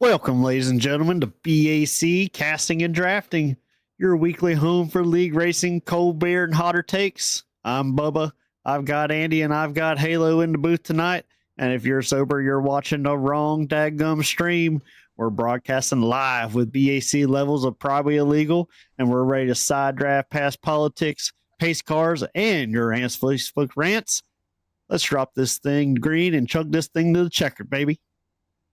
Welcome, ladies and gentlemen, to B.A.C. Casting and Drafting, your weekly home for league racing, cold beer, and hotter takes. I'm Bubba. I've got Andy and I've got Halo in the booth tonight. And if you're sober, you're watching the wrong dadgum stream. We're broadcasting live with B.A.C. levels of probably illegal, and we're ready to side draft past politics, pace cars, and your Facebook rants. Let's drop this thing green and chug this thing to the checker, baby.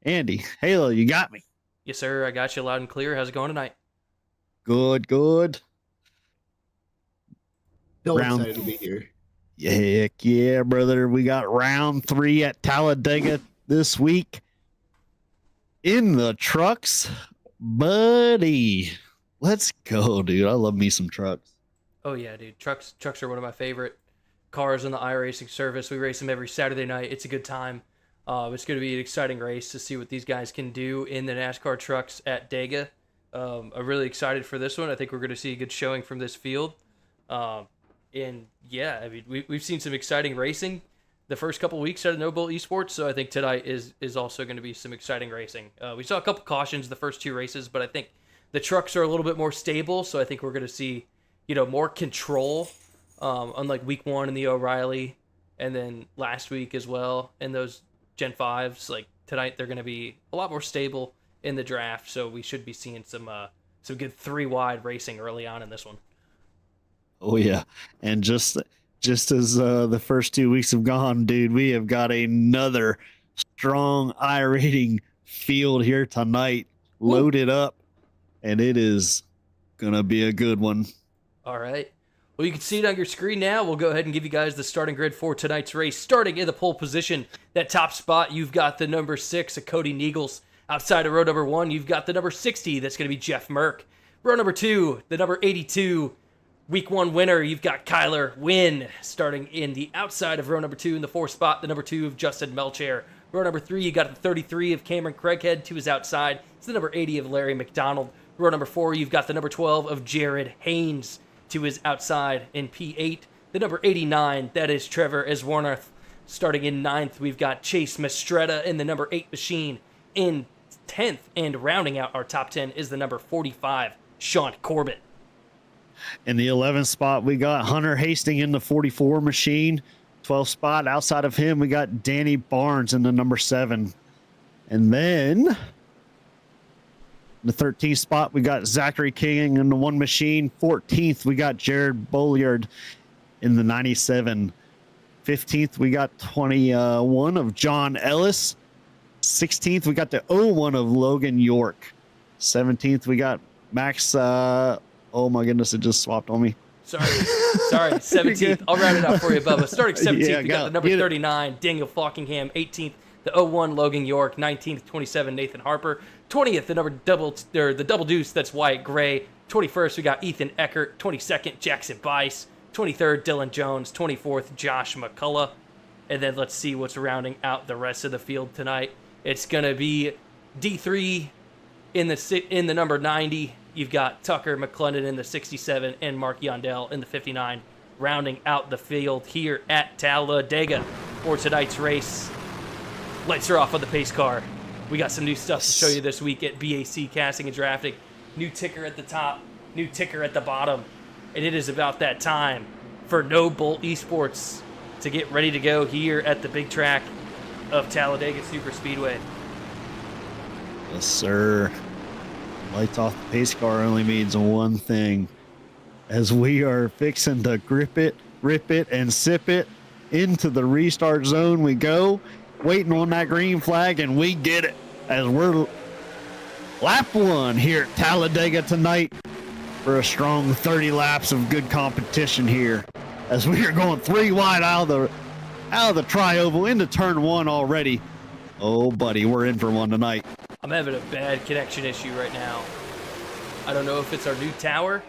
Andy, Halo, you got me. Yes, sir. I got you loud and clear. How's it going tonight? Good. Still excited to be here. Heck yeah, brother. We got round 3 at Talladega this week. In the trucks, buddy. Let's go, dude. I love me some trucks. Oh, yeah, dude. Trucks are one of my favorite cars on the iRacing service. We race them every Saturday night. It's a good time. It's going to be an exciting race to see what these guys can do in the NASCAR trucks at DEGA. I'm really excited for this one. I think we're going to see a good showing from this field. And yeah, I mean, we've seen some exciting racing the first couple weeks out of Nobull ESports, so I think tonight is also going to be some exciting racing. We saw a couple cautions the first 2 races, but I think the trucks are a little bit more stable, so I think we're going to see, more control, unlike week 1 in the O'Reilly, and then last week as well, and those Gen 5s. Like tonight, they're going to be a lot more stable in the draft, so we should be seeing some good 3-wide racing early on in this one. Oh yeah, and just as the first 2 weeks have gone, dude, we have got another strong iRating field here tonight, loaded up, and it is gonna be a good one. All right. Well, you can see it on your screen now. We'll go ahead and give you guys the starting grid for tonight's race. Starting in the pole position, that top spot, you've got the number 6 of Cody Neagles. Outside of row number 1, you've got the number 60. That's going to be Jeff Merck. Row number 2, the number 82, week 1 winner, you've got Kyler Wynn. Starting in the outside of row number 2 in the 4th spot, the number 2 of Justin Melcher. Row number 3, you got the 33 of Cameron Craighead to his outside. It's the number 80 of Larry McDonald. Row number 4, you've got the number 12 of Jared Haynes to his outside in P8. The number 89, that is Trevor Eswarnath. Starting in 9th, we've got Chase Mastretta in the number 8 machine in 10th. And rounding out our top 10 is the number 45, Sean Corbett. In the 11th spot, we got Hunter Hastings in the 44 machine. 12th spot, outside of him, we got Danny Barnes in the number 7. And then in the 13th spot, we got Zachary King in the 1 machine. 14th, we got Jared Bolliard in the 97. 15th, we got 21 of John Ellis. 16th, we got the 01 of Logan York. 17th, we got Max. Oh my goodness, it just swapped on me. Sorry. 17th. I'll round it out for you, Bubba. Starting 17th, we got the number 39, Daniel Falkingham. 18th, the 01 Logan York. 19th, 27, Nathan Harper. 20th, the double deuce, that's Wyatt Gray. 21st, we got Ethan Eckert. 22nd, Jackson Bice. 23rd, Dylan Jones. 24th, Josh McCullough. And then let's see what's rounding out the rest of the field tonight. It's going to be D3 in the number 90. You've got Tucker McClendon in the 67 and Mark Yondell in the 59. Rounding out the field here at Talladega for tonight's race. Lights are off on the pace car. We got some new stuff to show you this week at B.A.C. Casting and Drafting. New ticker at the top, new ticker at the bottom. And it is about that time for Nobull ESports to get ready to go here at the big track of Talladega Superspeedway. Yes, sir. Lights off the pace car only means one thing. As we are fixing to grip it, rip it, and sip it, into the restart zone we go. Waiting on that green flag, and we get it as we're lap 1 here at Talladega tonight for a strong 30 laps of good competition here, as we are going 3 wide out of the tri-oval into turn 1 already. Oh, buddy, we're in for one tonight. I'm having a bad connection issue right now. I don't know if it's our new tower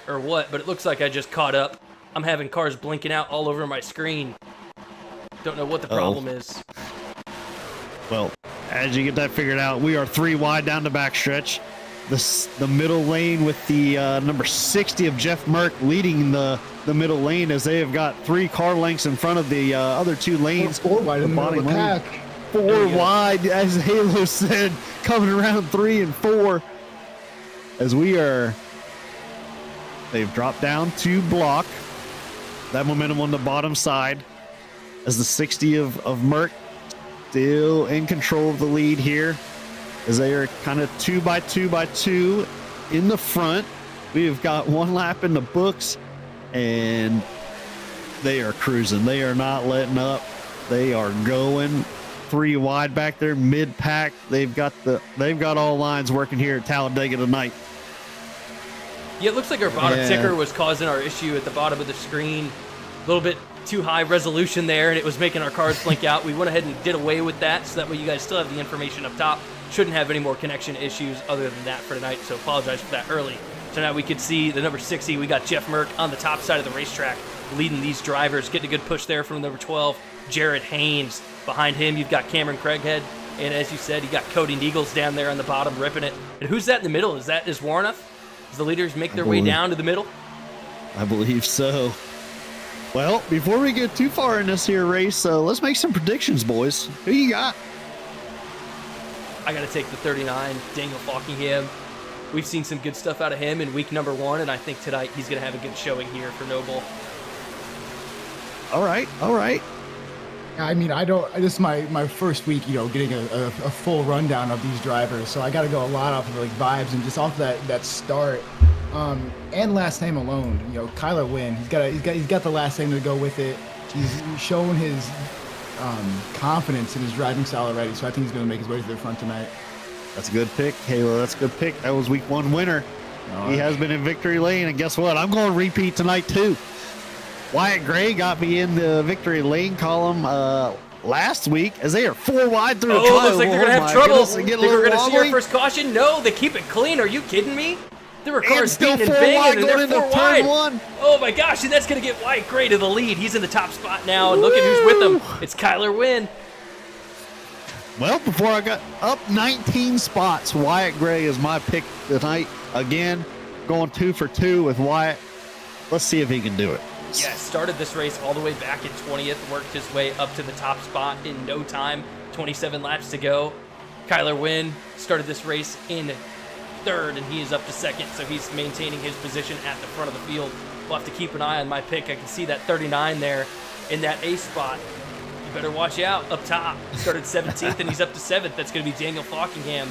or what, but it looks like I just caught up. I'm having cars blinking out all over my screen. Don't know what the problem is. Well, as you get that figured out, we are 3 wide down the backstretch. The middle lane with the number 60 of Jeff Merck leading the middle lane, as they have got 3 car lengths in front of the other 2 lanes. 4 wide in the middle of the pack. 4 wide, as Halo said, coming around 3 and 4. As they've dropped down to block that momentum on the bottom side. As the 60 of Merck still in control of the lead here, as they are kind of 2 by 2 by 2 in the front. We've got 1 lap in the books, and they are cruising. They are not letting up. They are going 3 wide back there, mid pack. They've got all lines working here at Talladega tonight. Yeah, it looks like our bottom ticker was causing our issue at the bottom of the screen. A little bit too high resolution there, and it was making our cards blink out. We went ahead and did away with that, so that way you guys still have the information up top. Shouldn't have any more connection issues other than that for tonight, so apologize for that early. So now we could see the number 60. We got Jeff Merck on the top side of the racetrack leading these drivers, getting a good push there from number 12, Jared Haynes. Behind him, you've got Cameron Craighead, and as you said, you got Cody Neagles down there on the bottom ripping it. And who's that in the middle? Is Warnoff? As the leaders make their way down to the middle? I believe so. Well, before we get too far in this here race, let's make some predictions, boys. Who you got? I got to take the 39, Daniel Falkingham. We've seen some good stuff out of him in week number 1, and I think tonight he's going to have a good showing here for Nobull. All right. I mean, this is my first week, getting a full rundown of these drivers, so I got to go a lot off of like vibes and just off that start. And last name alone, Kyler Wynn. He's got the last name to go with it. He's shown his confidence in his driving style already, so I think he's going to make his way to the front tonight. That's a good pick, Halo. That's a good pick. That was week 1 winner. He has been in victory lane, and guess what? I'm going to repeat tonight too. Wyatt Gray got me in the victory lane column last week, as they are 4 wide through a trioval. Looks like they're going to have trouble. Think we're going to see our wobbly. first caution? No, they keep it clean. Are you kidding me? There were cars still beating and 4 banging, wide and going they're 4 into wide. turn 1. Oh my gosh, and that's going to get Wyatt Gray to the lead. He's in the top spot now, and look at who's with him. It's Kyler Wynn. Well, before I got up 19 spots, Wyatt Gray is my pick tonight. Again, going 2 for 2 with Wyatt. Let's see if he can do it. Yeah, started this race all the way back in 20th, worked his way up to the top spot in no time. 27 laps to go. Kyler Wynn started this race in 3rd, and he is up to 2nd, so he's maintaining his position at the front of the field. We'll have to keep an eye on my pick. I can see that 39 there in that A spot. You better watch out up top. He started 17th, and he's up to 7th. That's going to be Daniel Falkingham,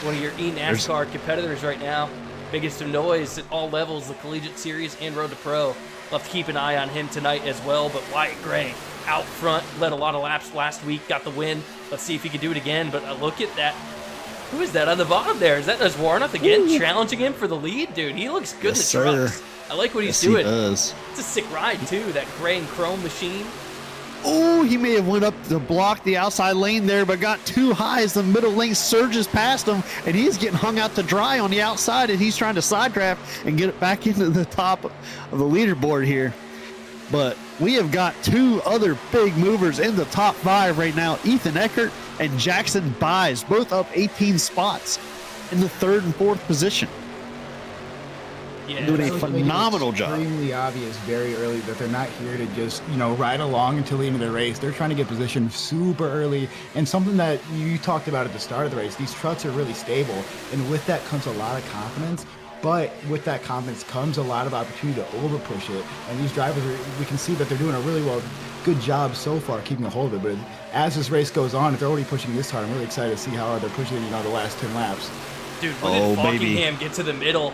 one of your E-NASCAR competitors right now. Biggest of noise at all levels, the Collegiate Series and Road to Pro. We'll have to keep an eye on him tonight as well, but Wyatt Gray out front, led a lot of laps last week, got the win. Let's see if he can do it again, but look at that. Who is that on the bottom there? Is that Warnoff again, challenging him for the lead? Dude, he looks good in the trucks. I like what he's doing. He does. It's a sick ride, too, that gray and chrome machine. Oh, he may have went up to block the outside lane there, but got too high as the middle lane surges past him, and he's getting hung out to dry on the outside, and he's trying to side draft and get it back into the top of the leaderboard here. But we have got 2 other big movers in the top 5 right now, Ethan Eckert and Jackson Byes, both up 18 spots in the 3rd and 4th position. Yeah, doing a phenomenal job. Extremely obvious very early that they're not here to just ride along until the end of the race. They're trying to get positioned super early, and something that you talked about at the start of the race. These trucks are really stable, and with that comes a lot of confidence. But with that confidence comes a lot of opportunity to over push it. And these drivers, we can see that they're doing a really good job so far keeping a hold of it. But as this race goes on, if they're already pushing this hard, I'm really excited to see how hard they're pushing the last 10 laps. Dude, look at Falkingham get to the middle.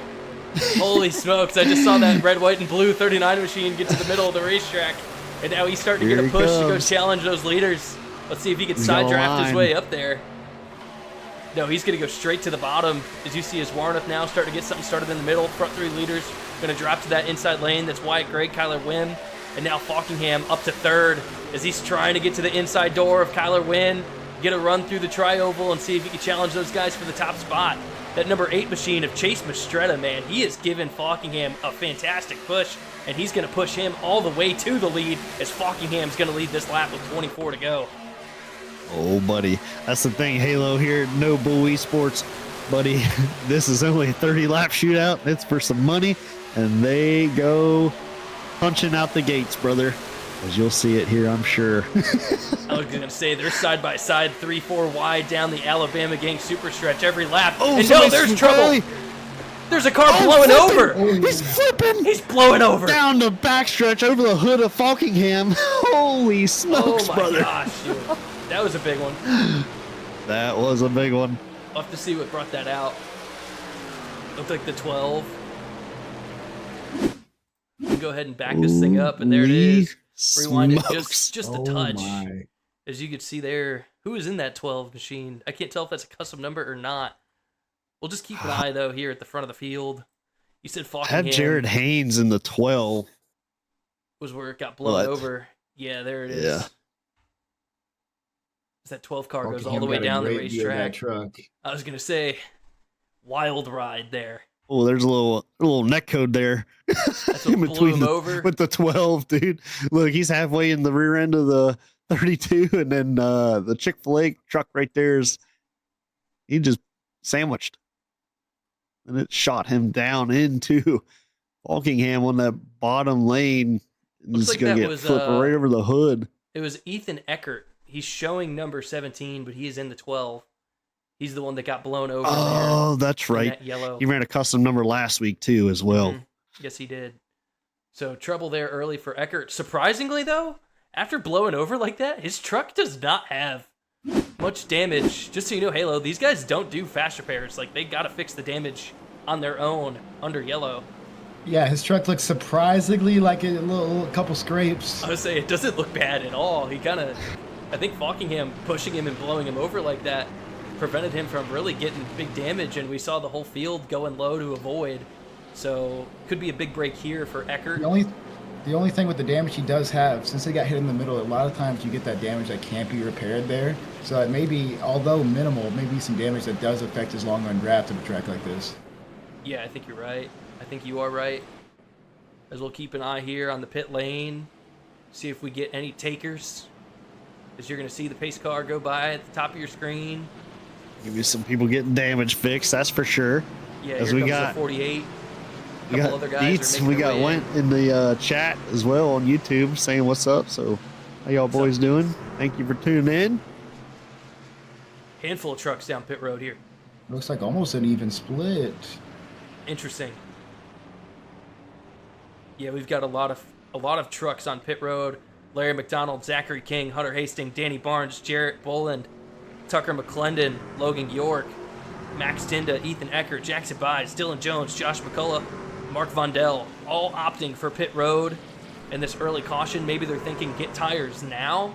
Holy smokes, I just saw that red, white, and blue 39 machine get to the middle of the racetrack. And now he's starting to get a push to go challenge those leaders. Let's see if he can side draft his way up there. No, he's going to go straight to the bottom. As you see, his Warnoff now starting to get something started in the middle. Front 3 leaders going to drop to that inside lane. That's Wyatt Gray, Kyler Wynn. And now Falkingham up to 3rd as he's trying to get to the inside door of Kyler Wynn. Get a run through the trioval and see if he can challenge those guys for the top spot. That number 8 machine of Chase Mastretta, man, he has given Falkingham a fantastic push, and he's going to push him all the way to the lead as Falkingham's going to lead this lap with 24 to go. Oh, buddy. That's the thing, Halo here, Nobull ESports. Buddy, this is only a 30-lap shootout. It's for some money, and they go punching out the gates, brother. As you'll see it here, I'm sure. I was going to say they're side by side, 3-4 wide down the Alabama gang super stretch every lap. Oh, and no, there's trouble. There's a car blowing over. He's flipping. He's blowing over. Down the backstretch over the hood of Falkingham. Holy smokes, brother. Oh, my gosh, dude. That was a big one. That was a big one. We'll have to see what brought that out. Looked like the 12. We can go ahead and back this thing up, and there it is. Rewind it just a touch. My. As you can see there, who is in that 12 machine? I can't tell if that's a custom number or not. We'll just keep an eye, though, here at the front of the field. You said Falkingham. Had Jared Haynes in the 12. Was where it got blown over. Yeah, there it is. Yeah. That 12 car goes all the way down the racetrack. Truck. I was going to say, wild ride there. Oh, there's a little neck code there. That's what blew him over. With the 12, dude. Look, he's halfway in the rear end of the 32, and then the Chick-fil-A truck right there he just sandwiched. And it shot him down into Falkingham on that bottom lane. And Looks it's like going to that get was, flipped right over the hood. It was Ethan Eckert. He's showing number 17, but he is in the 12. He's the one that got blown over. Oh, that's right. That yellow. He ran a custom number last week, too, as well. Mm-hmm. Yes, he did. So trouble there early for Eckert. Surprisingly, though, after blowing over like that, his truck does not have much damage. Just so you know, Halo, these guys don't do fast repairs. Like, they got to fix the damage on their own under yellow. Yeah, his truck looks surprisingly like a little couple scrapes. I would say it doesn't look bad at all. He kind of, I think Falkingham pushing him and blowing him over like that prevented him from really getting big damage, and we saw the whole field going low to avoid. So could be a big break here for Eckert. The only thing with the damage he does have, since he got hit in the middle, a lot of times you get that damage that can't be repaired there. So it may be, although minimal, maybe some damage that does affect his long run draft of a track like this. Yeah, I think you're right. I think you are right. As we'll keep an eye here on the pit lane, see if we get any takers. As you're going to see the pace car go by at the top of your screen. Give you some people getting damage fixed, that's for sure. Yeah, as here we comes got the 48. We got other guys Beats. are making We their got way Went in the chat as well on YouTube saying what's up. So how y'all boys doing? Thank you for tuning in. Handful of trucks down pit road here. Looks like almost an even split. Interesting. Yeah, we've got a lot of trucks on pit road. Larry McDonald, Zachary King, Hunter Hastings, Danny Barnes, Jarrett Boland, Tucker McClendon, Logan York, Max Dinda, Ethan Eckert, Jackson Byes, Dylan Jones, Josh McCullough, Mark Vondell, all opting for pit road and this early caution. Maybe they're thinking get tires now,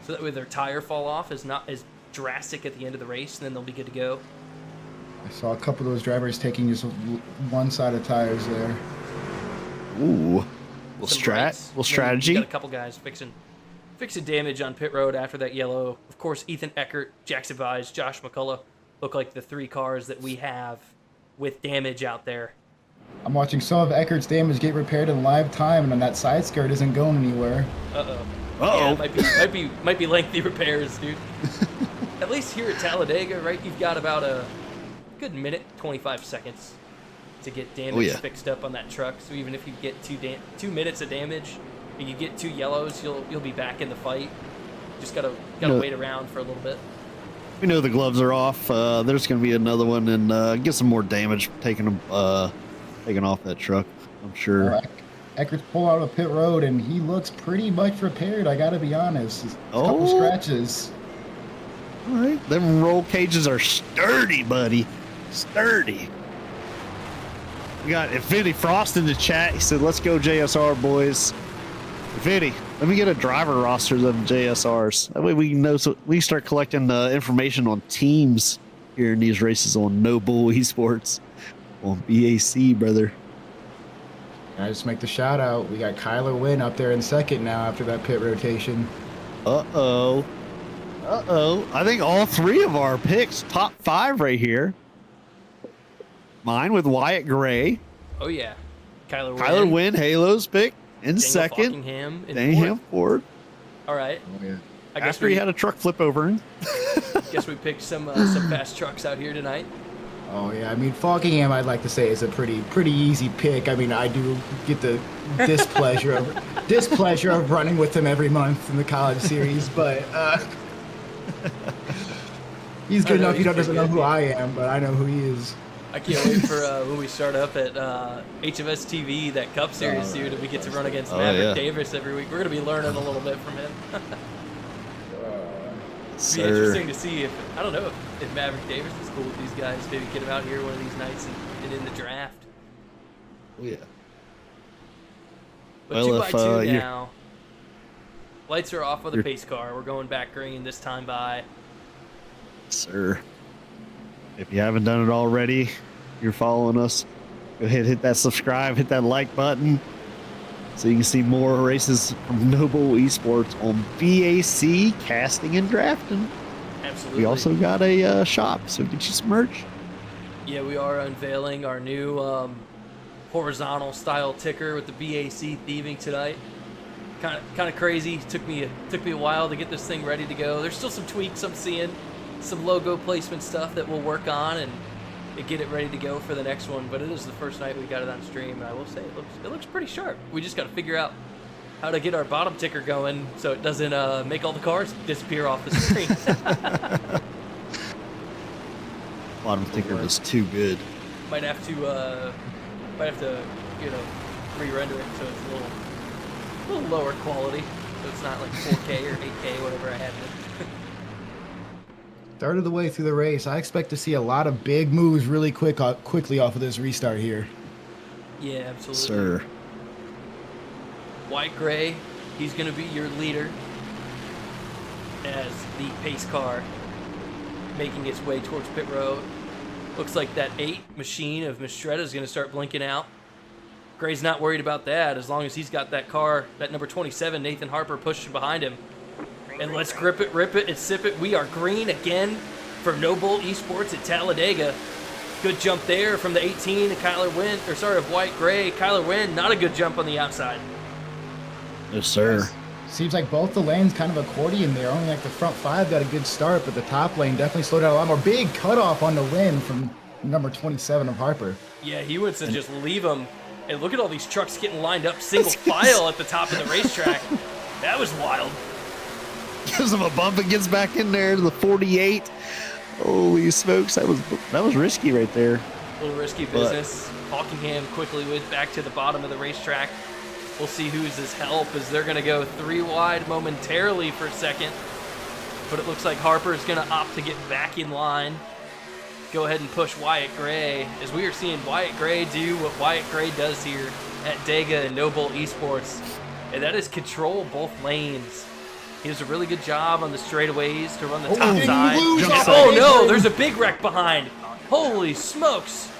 so that way their tire fall off is not as drastic at the end of the race, and then they'll be good to go. I saw a couple of those drivers taking just one side of tires there. Ooh, Some strategy. Got a couple guys fixing damage on pit road after that yellow. Of course, Ethan Eckert, Jackson Byes, Josh McCullough look like the three cars that we have with damage out there. I'm watching some of Eckert's damage get repaired in live time, and that side skirt isn't going anywhere. Yeah, might be lengthy repairs, dude. At least here at Talladega, right? You've got about a good minute, 25 seconds to get damage fixed up on that truck. So even if you get 2 minutes of damage, and you get 2 yellows, you'll be back in the fight. Just gotta wait around for a little bit. We know the gloves are off. There's going to be another one, and get some more damage taken off that truck, I'm sure. Eckert's pulled out of pit road, and he looks pretty much repaired, I got to be honest. A couple scratches. All right. Them roll cages are sturdy, buddy. Sturdy. We got Infinity Frost in the chat. He said, let's go JSR, boys. Infinity, let me get a driver roster of them JSRs. That way we know, so we start collecting information on teams here in these races on Nobull ESports on B.A.C, brother. I just make the shout out. We got Kyler Wynn up there in second now after that pit rotation. Uh-oh. I think all 3 of our picks, top 5 right here. Mine with Wyatt Gray. Oh, yeah. Kyler Wynn, Halo's pick. In Daniel second, Falkingham Danny Ford. All right. Oh, yeah. I guess After he had a truck flip over him. Guess we picked some fast trucks out here tonight. Oh yeah, I mean Fockingham, I'd like to say is a pretty easy pick. I mean, I do get the displeasure of running with him every month in the college series, but he's good enough. He doesn't know who I am, but I know who he is. I can't wait for when we start up at HFS TV, that Cup Series dude, and we get to run against Maverick Davis every week. We're going to be learning a little bit from him. It'd be interesting to see if, I don't know, if Maverick Davis is cool with these guys. Maybe get him out here one of these nights and in the draft. Oh, yeah. But well, 2x2 now. Lights are off with a pace car. We're going back green this time by. Sir. If you haven't done it already, you're following us, go ahead, hit that subscribe, hit that like button so you can see more races from Nobull ESports on B.A.C. casting and drafting. Absolutely. We also got a shop, so get you some merch. Yeah, we are unveiling our new horizontal style ticker with the B.A.C. thieving tonight. Kind of crazy. Took me a while to get this thing ready to go. There's still some tweaks I'm seeing. Some logo placement stuff that we'll work on and get it ready to go for the next one. But it is the first night we got it on stream, and I will say it looks pretty sharp. We just got to figure out how to get our bottom ticker going so it doesn't make all the cars disappear off the screen. Bottom ticker was too good. Might have to re-render it so it's a little lower quality, so it's not like 4K or 8K, whatever I have it. Third of the way through the race, I expect to see a lot of big moves really quickly off of this restart here. Yeah, absolutely. Sir. White Gray, he's going to be your leader as the pace car making its way towards pit road. Looks like that 8 machine of Mistretta is going to start blinking out. Gray's not worried about that as long as he's got that car, that number 27, Nathan Harper, pushing behind him. And let's grip it, rip it, and sip it. We are green again for Nobull ESports at Talladega. Good jump there from the 18 of of White Gray. Kyler Wynn, not a good jump on the outside. Yes, sir. Seems like both the lanes kind of accordion there. Only like the front 5 got a good start, but the top lane definitely slowed down a lot more. Big cutoff on the win from number 27 of Harper. Yeah, he wants to just leave him. And look at all these trucks getting lined up single file at the top of the racetrack. That was wild. Gives him a bump and gets back in there to the 48. Holy smokes, that was risky right there. A little risky business. Hockingham quickly went back to the bottom of the racetrack. We'll see who's his help as they're going to go 3 wide momentarily for a second. But it looks like Harper is going to opt to get back in line. Go ahead and push Wyatt Gray as we are seeing Wyatt Gray do what Wyatt Gray does here at DEGA and Nobull ESports. And that is control both lanes. He does a really good job on the straightaways to run the top side. Oh no, there's a big wreck behind. Holy smokes.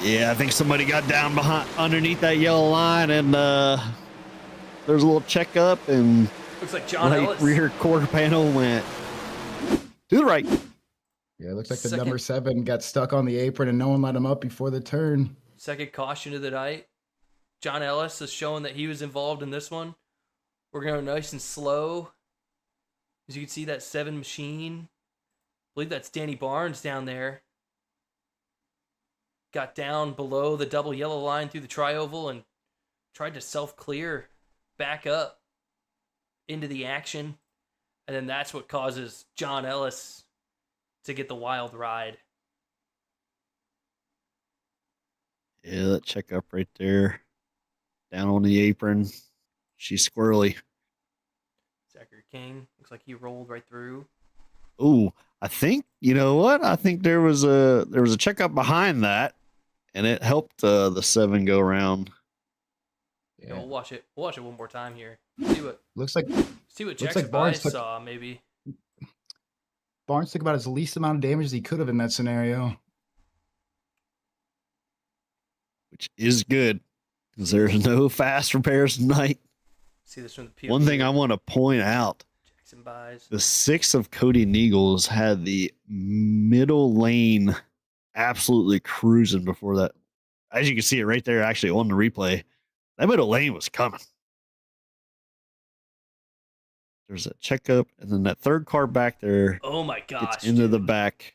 Yeah, I think somebody got down underneath that yellow line, and there's a little checkup, and looks like John Ellis. Rear quarter panel went to the right. Yeah, it looks like the number 7 got stuck on the apron, and no one let him up before the turn. Second caution of the night. John Ellis is showing that he was involved in this one. We're going nice and slow. As you can see, that 7 machine. I believe that's Danny Barnes down there. Got down below the double yellow line through the tri-oval and tried to self-clear back up into the action. And then that's what causes John Ellis to get the wild ride. Yeah, that checkup right there. Down on the apron. She's squirrely. Zachary King looks like he rolled right through. Ooh, I think, you know what? I think there was a checkup behind that, and it helped the 7 go around. Yeah, we'll watch it. We'll watch it one more time here. See what Jackson Barnes saw, maybe. Barnes took about as least amount of damage as he could have in that scenario. Which is good, because there's no fast repairs tonight. See this from the POV. One thing I want to point out, Jackson buys. The 6 of Cody Neagles had the middle lane absolutely cruising before that. As you can see it right there, actually on the replay, that middle lane was coming. There's a checkup, and then that third car back there. Oh my gosh! Gets into the back.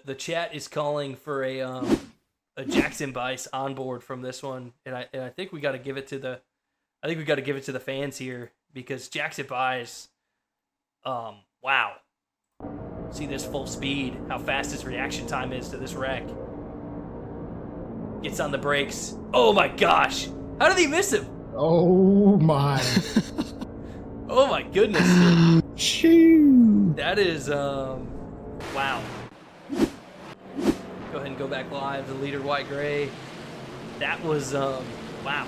The chat is calling for a Jackson Bice on board from this one, and I think we got to give it to the fans here, because Jackson Bice, wow, see this full speed, how fast his reaction time is to this wreck. Gets on the brakes. Oh my gosh, how did he miss him? Oh my. Oh my goodness, dude. Shoo. That is wow. Go ahead and go back live. The leader, white gray. That was wow.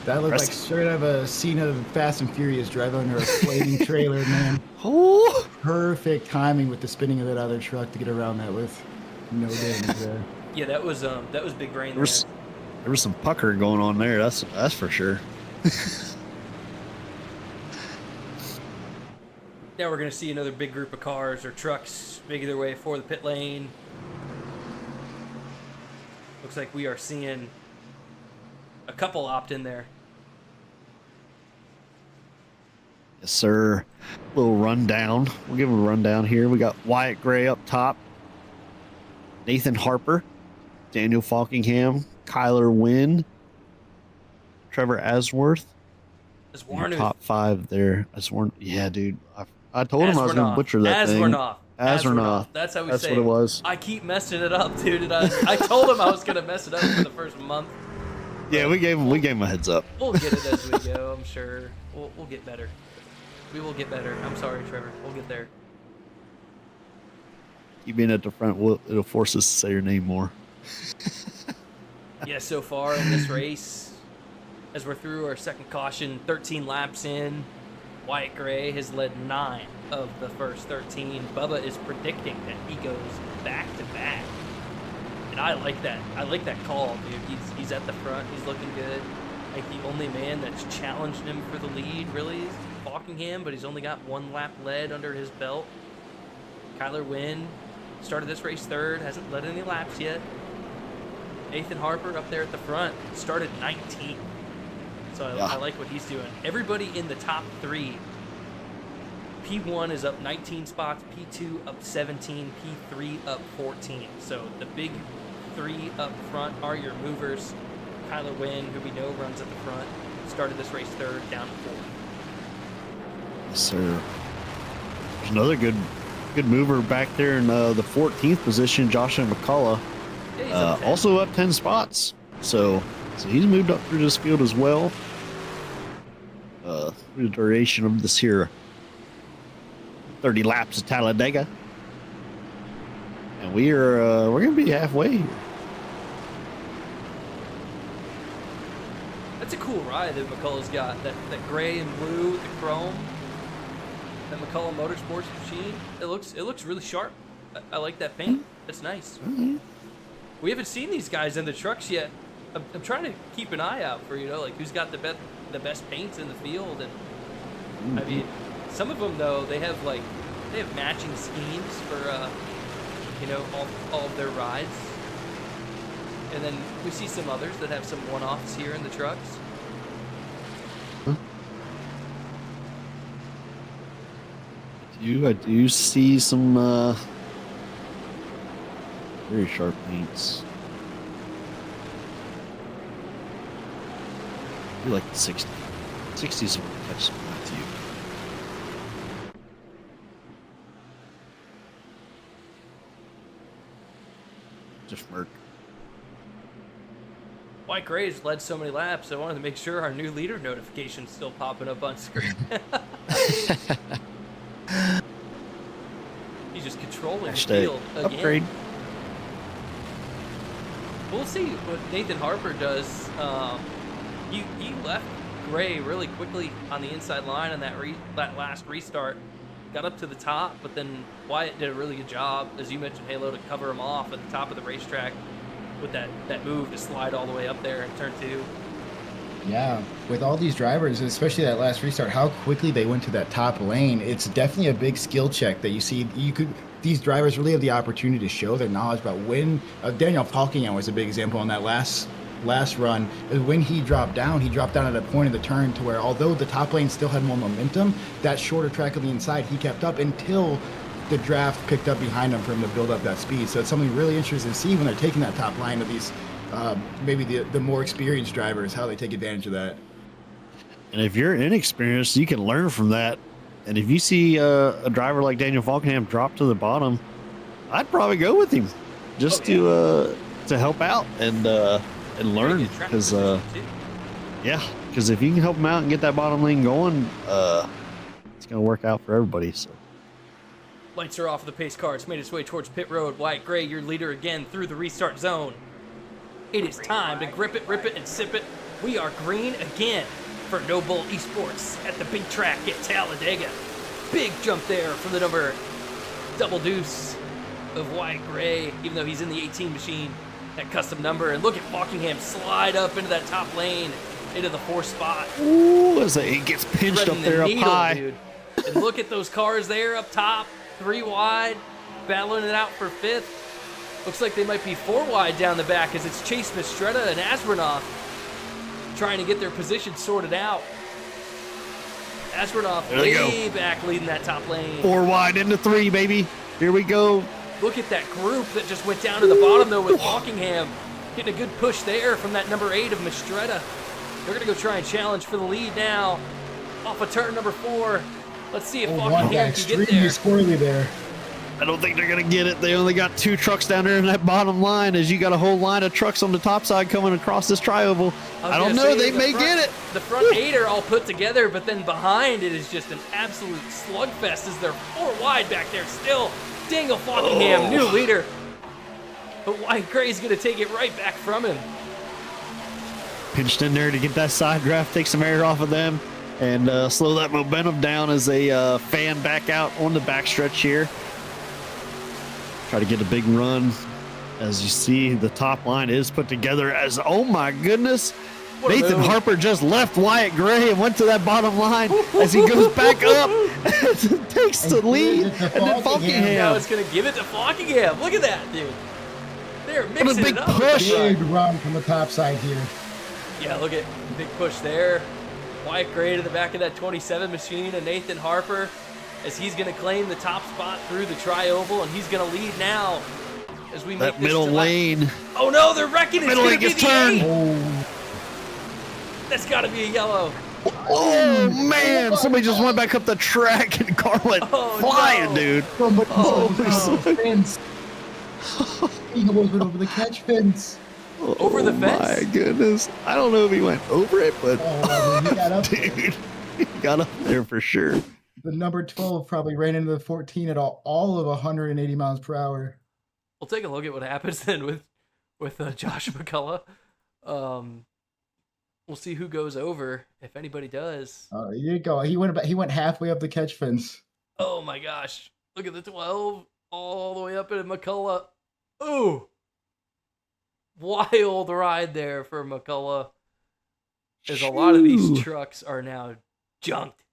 That looked like straight out of a scene of Fast and Furious driving under a flaming trailer, man. Oh. Perfect timing with the spinning of that other truck to get around that with no damage there. Yeah, that was big brain there. There was some pucker going on there. That's for sure. Now we're going to see another big group of cars or trucks making their way for the pit lane. Looks like we are seeing a couple opt in there. Yes, sir. Little rundown. We'll give him a rundown here. We got Wyatt Gray up top, Nathan Harper, Daniel Falkingham, Kyler Wynn, Trevor Asworth. Top 5 there. Asworth. Yeah, dude. I told him I was going to butcher that thing. Asworth. That's how we say it. That's what it was. I keep messing it up, dude. And I told him I was going to mess it up for the first month. Yeah, we gave him a heads up. We'll get it as we go, I'm sure. We'll get better. We will get better. I'm sorry, Trevor. We'll get there. You being at the front, it'll force us to say your name more. Yeah, so far in this race, as we're through our second caution, 13 laps in, Wyatt Gray has led 9 of the first 13. Bubba is predicting that he goes back to back. And I like that. I like that call, dude. He's at the front. He's looking good. Like, the only man that's challenged him for the lead, really, is Falkingham, but he's only got 1 lap led under his belt. Kyler Wynn started this race 3rd, hasn't led any laps yet. Nathan Harper up there at the front started 19th. So I like what he's doing. Everybody in the top 3. P1 is up 19 spots, P2 up 17, P3 up 14. So the big 3 up front are your movers. Kyler Wynn, who we know runs at the front, started this race 3rd, down to 4th. Yes, sir. There's another good mover back there in the 14th position, Joshua McCullough. Yeah, also up 10 spots. So he's moved up through this field as well. Through the duration of this here 30 laps of Talladega. And we're gonna be halfway here. That's a cool ride that McCullough's got. That gray and blue with the chrome. That McCullough Motorsports machine. It looks really sharp. I like that paint. That's nice. Mm-hmm. We haven't seen these guys in the trucks yet. I'm trying to keep an eye out for, like, who's got the best paints in the field. And I mean, some of them though, they have matching schemes for all of their rides. And then we see some others that have some one-offs here in the trucks. I do see some very sharp paints. I do like the 60. 60s will catch some with you. Just Merc. White Gray's led so many laps, I wanted to make sure our new leader notification's still popping up on screen. He's just controlling the field again. Upgrade. We'll see what Nathan Harper does. He left Gray really quickly on the inside line on that last restart. Got up to the top, but then Wyatt did a really good job, as you mentioned, Halo, to cover him off at the top of the racetrack with that move to slide all the way up there in turn 2. Yeah, with all these drivers, especially that last restart, how quickly they went to that top lane, it's definitely a big skill check that you see. These drivers really have the opportunity to show their knowledge about when. Daniel Falkingham was a big example on that last run. When he dropped down at a point of the turn to where, although the top lane still had more momentum, that shorter track on the inside he kept up until the draft picked up behind them for him to build up that speed. So it's something really interesting to see when they're taking that top line of these, maybe the more experienced drivers, how they take advantage of that. And if you're inexperienced, you can learn from that. And if you see a driver like Daniel Falkenham drop to the bottom, I'd probably go with him just to help out and learn, because if you can help him out and get that bottom lane going, it's gonna work out for everybody. So lights are off. The pace car. It's made its way towards pit road. Wyatt Gray, your leader again through the restart zone. It is time to grip it, rip it, and sip it. We are green again for Nobull ESports at the big track at Talladega. Big jump there from the number double deuce of Wyatt Gray, even though he's in the 18 machine, that custom number. And look at Falkenham slide up into that top lane, into the 4th spot. Ooh, as he gets pinched up there up high. Dude. And look at those cars there up top, 3 wide, battling it out for 5th. Looks like they might be 4 wide down the back, as it's Chase Mistretta and Aspernoff trying to get their position sorted out. Aspernoff way back leading that top lane. 4 wide into 3, baby. Here we go. Look at that group that just went down to the bottom, though, with Falkenham getting a good push there from that number 8 of Mistretta. They're going to go try and challenge for the lead now. Off of turn number 4. Let's see if Falkenham can get there. Squirrely there. I don't think they're going to get it. They only got 2 trucks down there in that bottom line, as you got a whole line of trucks on the top side coming across this tri-oval. I don't know. They may get it. The front 8 are all put together, but then behind it is just an absolute slugfest as they're 4 wide back there still. Daniel Falkenham, new leader. But Wyatt Gray's going to take it right back from him. Pinched in there to get that side draft, take some air off of them, and slow that momentum down as they fan back out on the backstretch here. Try to get a big run. As you see, the top line is put together as, oh my goodness, Nathan Harper just left Wyatt Gray and went to that bottom line as he goes back up and takes the lead. And then Falkenham. Now it's going to give it to Falkenham. Look at that, dude. They're mixing it up. Push. Big run from the top side here. Yeah, look at big push there. Wyatt Gray to the back of that 27 machine, and Nathan Harper, as he's going to claim the top spot through the tri-oval, and he's going to lead now as we make that middle lane. Oh no, they're wrecking it. Middle lane gets turned. That's got to be a yellow. Oh man, somebody just went back up the track and car went flying, dude. Somebody fence. He almost went over the catch fence. Over the fence? My goodness. I don't know if he went over it, but he got up dude, he got up there for sure. The number 12 probably ran into the 14 at all of 180 miles per hour. We'll take a look at what happens then with Josh McCullough. We'll see who goes over, if anybody does. He did go. He went halfway up the catch fence. Oh my gosh. Look at the 12 all the way up at McCullough. Ooh. Wild ride there for McCullough. As a lot of these trucks are now junked.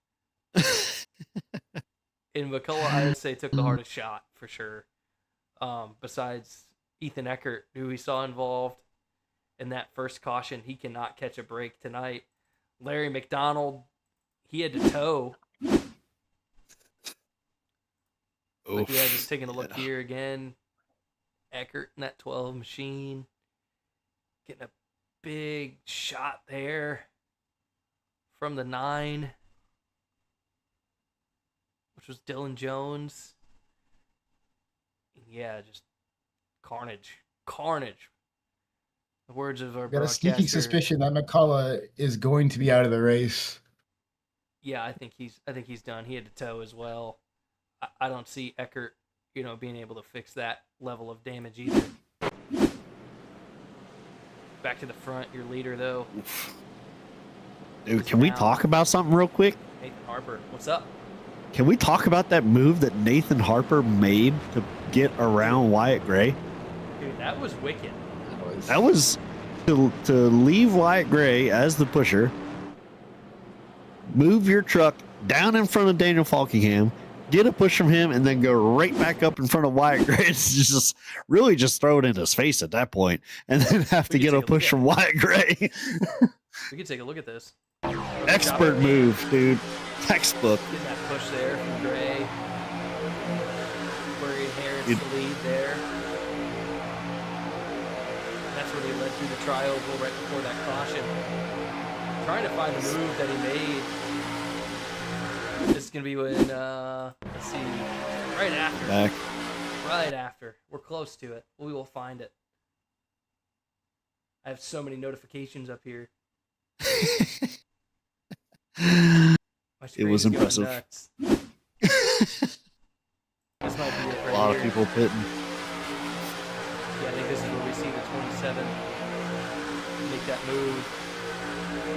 And McCullough, I would say, took the hardest shot for sure. Besides Ethan Eckert, who we saw involved in that first caution, he cannot catch a break tonight. Larry McDonald, he had to tow. But yeah, just taking a look here again. Eckert in that 12 machine. Getting a big shot there from the 9, which was Dylan Jones. Yeah, just carnage. Carnage. The words of our got a sneaky suspicion that McCullough is going to be out of the race. Yeah, I think he's done. He had to tow as well. I don't see Eckert, being able to fix that level of damage either. Back to the front, your leader though. Dude, can we talk about something real quick? Nathan Harper, what's up? Can we talk about that move that Nathan Harper made to get around Wyatt Gray? Dude, that was wicked. That was to leave Wyatt Gray as the pusher, move your truck down in front of Daniel Falkenham, get a push from him, and then go right back up in front of Wyatt Gray. It's just really just throw it in his face at that point, and then have to get a push from Wyatt Gray. We can take a look at this. Expert move, dude. Textbook. Getting that push there from Gray. takes the lead there. That's where they led through the tri-oval right before that caution. Trying to find the move that he made. This is going to be when, let's see, right after. Back. Right after. We're close to it. We will find it. I have so many notifications up here. It was impressive. Nuts. This might be it right A lot here. of people pitting. Yeah, I think this is where we see the 27 make that move.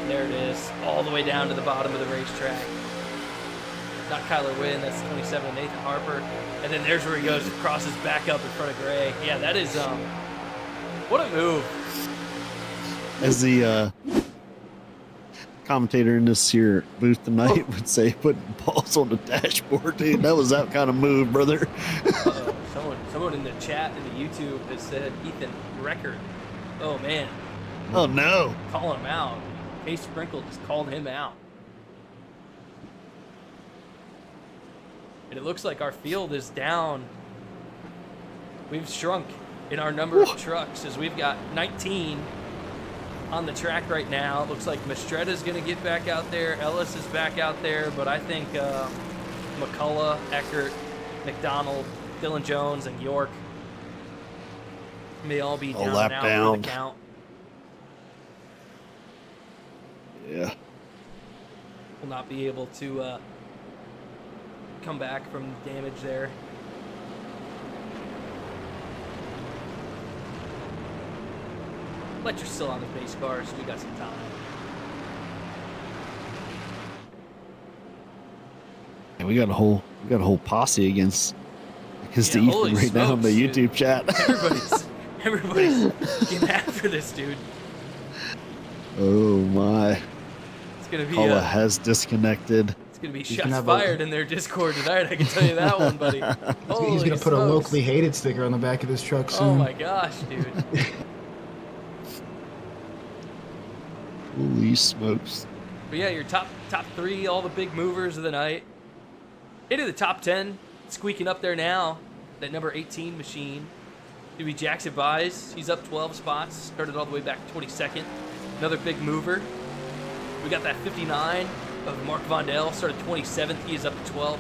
There it is, all the way down to the bottom of the racetrack. Not Kyler Wynn, that's 27, Nathan Harper. And then there's where he goes, crosses back up in front of Gray. Yeah, that is, what a move. As the commentator in this here booth tonight would say, putting balls on the dashboard, dude. That was that kind of move, brother. Someone in the chat in the YouTube has said, Ethan, record. Oh, man. Oh, no. Calling him out. Case Sprinkle just called him out. And it looks like our field is down. We've shrunk in our number of trucks as we've got 19 on the track right now. It looks like Mastretta's going to get back out there. Ellis is back out there, but I think McCullough, Eckert, McDonald, Dylan Jones, and York may all be down lap and out down. for the count. Yeah. Will not be able to come back from damage there. Fletcher's still on the pace car, so we got some time. And we got a whole posse against the holy Ethan right now in the smokes, YouTube chat. Everybody's getting after this, dude. Oh my. It's gonna be Paula has disconnected. it's gonna be shots fired in their Discord tonight. I can tell you that one, buddy. He's gonna put a locally hated sticker on the back of this truck soon. Oh my gosh, dude. Holy smokes. But yeah, your top three, all the big movers of the night. Into the top 10, squeaking up there now. That number 18 machine. It'll be Jackson Buys. He's up 12 spots. Started all the way back 22nd. Another big mover. We got that 59 of Mark Vondell. Started 27th. He is up to 12.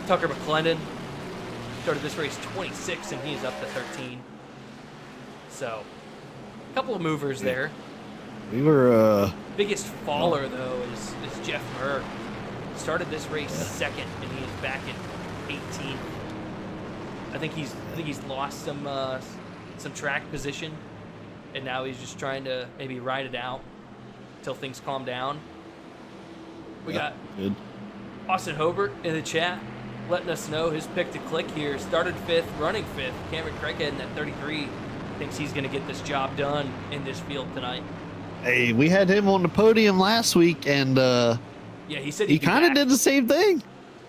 Tucker McClendon started this race 26, and he is up to 13. So, a couple of movers there. We were Biggest faller though is Jeff Murr. Started this race second, and he is back at 18th. I think he's lost some track position, and now he's just trying to maybe ride it out until things calm down. We got good. Austin Hobart in the chat letting us know his pick to click here. Started 5th, running 5th. Cameron Craighead at 33 thinks he's going to get this job done in this field tonight. Hey, we had him on the podium last week, and yeah, he said he kind of did the same thing.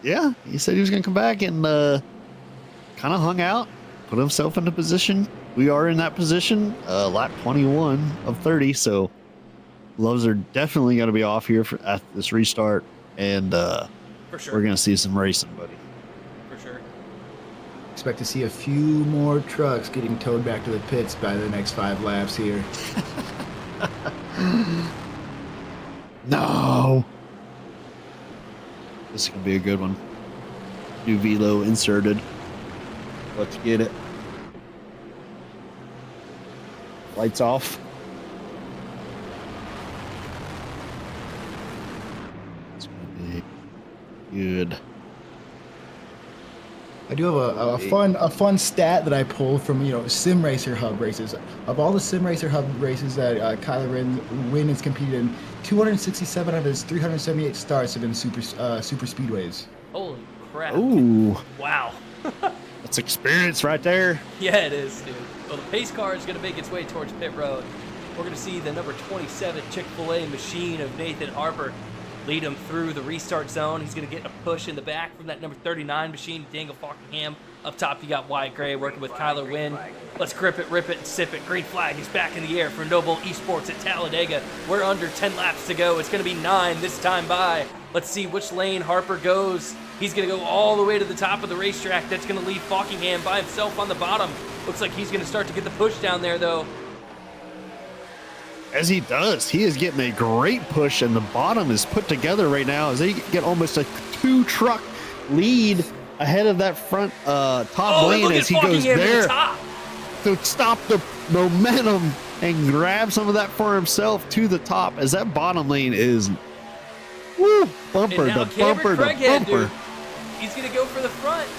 Yeah, he said he was going to come back and kind of hung out, put himself in the position. We are in that position, lap 21 of 30, so gloves are definitely going to be off here at this restart, and for sure. we're going to see some racing, buddy. For sure. Expect to see a few more trucks getting towed back to the pits by the next 5 laps here. No. This is going to be a good one. New velo inserted. Let's get it. Lights off. It's going to be good. I do have a fun stat that I pulled from Sim Racer Hub races. Of all the Sim Racer Hub races that Kyler Wynn has competed in, 267 of his 378 starts have been super speedways. Holy crap. Ooh. Wow. That's experience right there. Yeah, it is, dude. Well, the pace car is going to make its way towards pit road. We're going to see the number 27 Chick-fil-A machine of Nathan Harper lead him through the restart zone. He's going to get a push in the back from that number 39 machine, Daniel Falkingham. Up top, you got Wyatt Gray working with Kyler Wynn. Let's grip it, rip it, and sip it. Green flag is back in the air for Nobull ESports at Talladega. We're under 10 laps to go. It's going to be 9 this time by. Let's see which lane Harper goes. He's going to go all the way to the top of the racetrack. That's going to leave Falkingham by himself on the bottom. Looks like he's going to start to get the push down there, though. As he does, he is getting a great push, and the bottom is put together right now as they get almost a 2-truck lead ahead of that front top lane as he goes there to stop the momentum and grab some of that for himself to the top as that bottom lane is bumper to bumper to bumper. Dude, he's going to go for the front.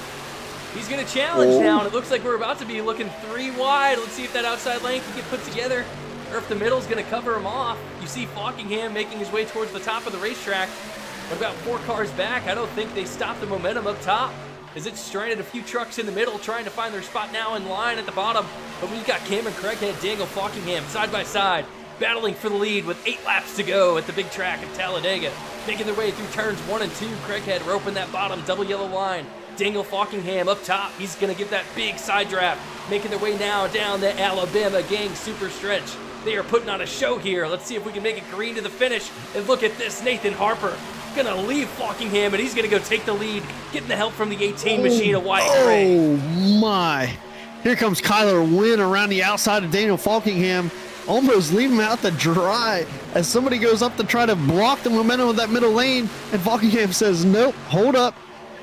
He's going to challenge now, and it looks like we're about to be looking 3 wide. Let's see if that outside lane can get put together or if the middle's going to cover him off. You see Falkingham making his way towards the top of the racetrack. But about 4 cars back, I don't think they stopped the momentum up top as it's stranded a few trucks in the middle trying to find their spot now in line at the bottom. But we've got Cameron Craighead, Daniel Falkingham side by side, battling for the lead with 8 laps to go at the big track of Talladega. Making their way through turns 1 and 2, Craighead roping that bottom double yellow line. Daniel Falkingham up top, he's going to get that big side draft. Making their way now down the Alabama Gang super stretch. They are putting on a show here. Let's see if we can make it green to the finish. And look at this, Nathan Harper gonna leave Falkingham, and he's gonna go take the lead, getting the help from the 18 machine of Wyatt Gray. Oh my. Here comes Kyler Wynn around the outside of Daniel Falkingham, almost leaving him out to dry as somebody goes up to try to block the momentum of that middle lane, and Falkingham says, nope, hold up,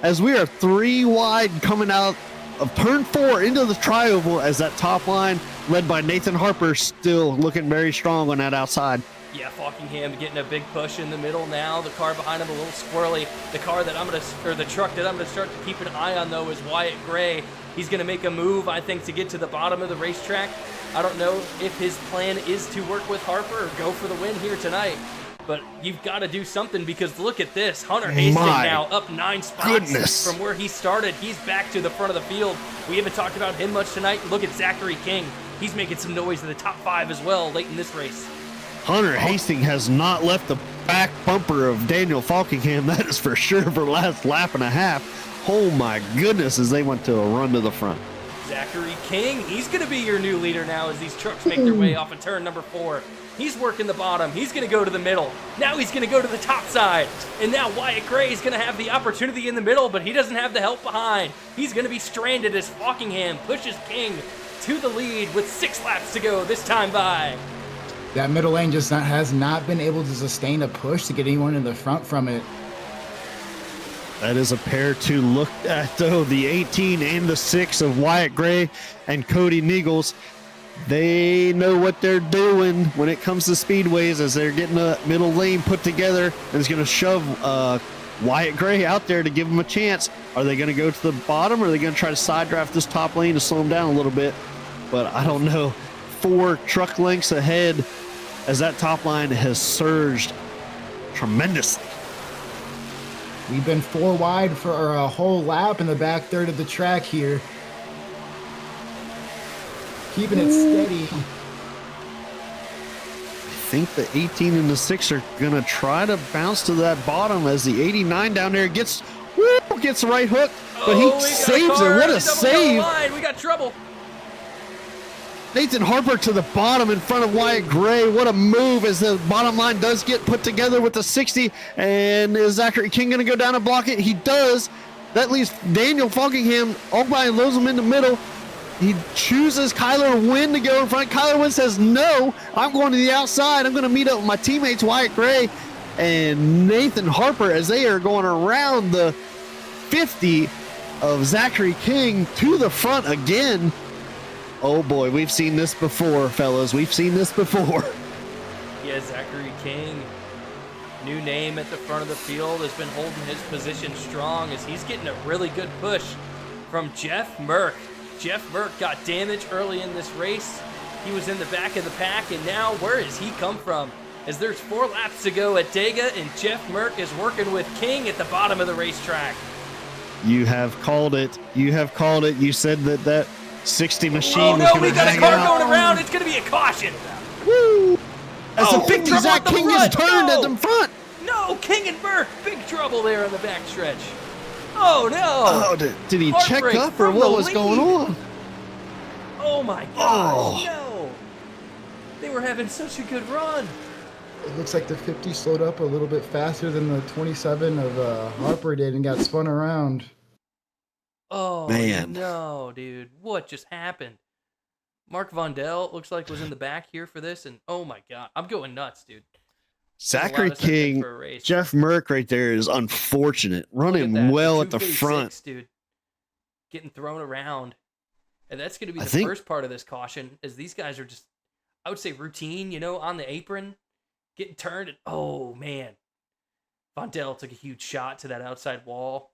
as we are 3 wide coming out of turn 4 into the tri-oval as that top line led by Nathan Harper still looking very strong on that outside. Yeah, Falkingham getting a big push in the middle now. The car behind him a little squirrely. The car that the truck that I'm gonna start to keep an eye on though is Wyatt Gray. He's gonna make a move, I think, to get to the bottom of the racetrack. I don't know if his plan is to work with Harper or go for the win here tonight. But you've got to do something because look at this. Hunter Hastings now up 9 spots from where he started. He's back to the front of the field. We haven't talked about him much tonight. Look at Zachary King. He's making some noise in the top 5 as well late in this race. Hunter Hastings has not left the back bumper of Daniel Falkingham, that is for sure, for the last lap and a half. Oh my goodness, as they went to a run to the front. Zachary King, he's going to be your new leader now as these trucks make their way off of turn number 4. He's working the bottom. He's going to go to the middle. Now he's going to go to the top side. And now Wyatt Gray is going to have the opportunity in the middle, but he doesn't have the help behind. He's going to be stranded as Falkingham pushes King to the lead with 6 laps to go this time by. That middle lane just has not been able to sustain a push to get anyone in the front from it. That is a pair to look at, though. The 18 and the 6 of Wyatt Gray and Cody Niegels. They know what they're doing when it comes to speedways as they're getting a middle lane put together and it's going to shove Wyatt Gray out there to give him a chance. Are they going to go to the bottom or are they going to try to side draft this top lane to slow him down a little bit? But I don't know. 4 truck lengths ahead as that top line has surged tremendously. We've been 4 wide for a whole lap in the back third of the track here. Keeping it steady. I think the 18 and the 6 are going to try to bounce to that bottom as the 89 down there gets the right hook, but he saves it. What a save. We got trouble. Nathan Harper to the bottom in front of Wyatt Gray. What a move as the bottom line does get put together with the 60. And is Zachary King going to go down and block it? He does. That leaves Daniel Falkingham all by and lows him in the middle. He chooses Kyler Wynn to go in front. Kyler Wynn says, no, I'm going to the outside. I'm going to meet up with my teammates, Wyatt Gray and Nathan Harper, as they are going around the 50 of Zachary King to the front again. Oh boy, we've seen this before, fellas. We've seen this before. Yeah, Zachary King, new name at the front of the field, has been holding his position strong as he's getting a really good push from Jeff Merck. Jeff Merck got damaged early in this race. He was in the back of the pack, and now where has he come from? As there's 4 laps to go at DEGA, and Jeff Merck is working with King at the bottom of the racetrack. You have called it. You have called it. You said that 60 machine was going to we got a car going around. It's going to be a caution. Woo! As the 50 Zach King is turned at the front. No, King and Burke. Big trouble there on the back stretch. Oh, no. Oh, did he check up or what was going on? Oh, my gosh. No. They were having such a good run. It looks like the 50 slowed up a little bit faster than the 27 of Harper did and got spun around. Oh, Man. no, dude. What just happened? Mark Vondel looks like was in the back here for this, and oh my god, I'm going nuts, dude. Zachary King, Jeff Merck right there is unfortunate. Running well at the front. Dude. Getting thrown around. And that's going to be the first part of this caution, is these guys are just, I would say, routine, you know, on the apron, getting turned, and oh, man. Vondel took a huge shot to that outside wall.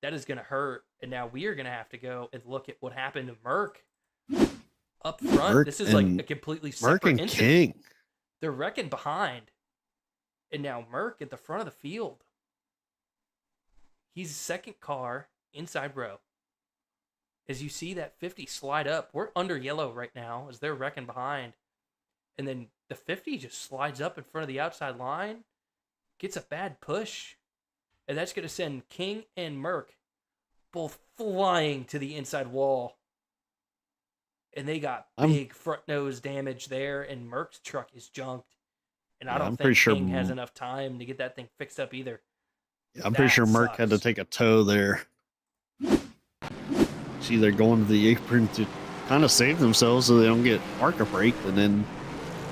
That is going to hurt, and now we are going to have to go and look at what happened to Merck up front. Merck, this is like a completely separate Merck and incident. King. They're wrecking behind, and now Merck at the front of the field. He's second car, inside row. As you see that 50 slide up, we're under yellow right now as they're wrecking behind. And then the 50 just slides up in front of the outside line, gets a bad push, and that's going to send King and Merck both flying to the inside wall. And they got big front nose damage there, and Merck's truck is junked. And I don't think King has enough time to get that thing fixed up either. Yeah, I'm pretty sure Merck had to take a tow there. See, they're going to the apron to kind of save themselves so they don't get marker braked, and then...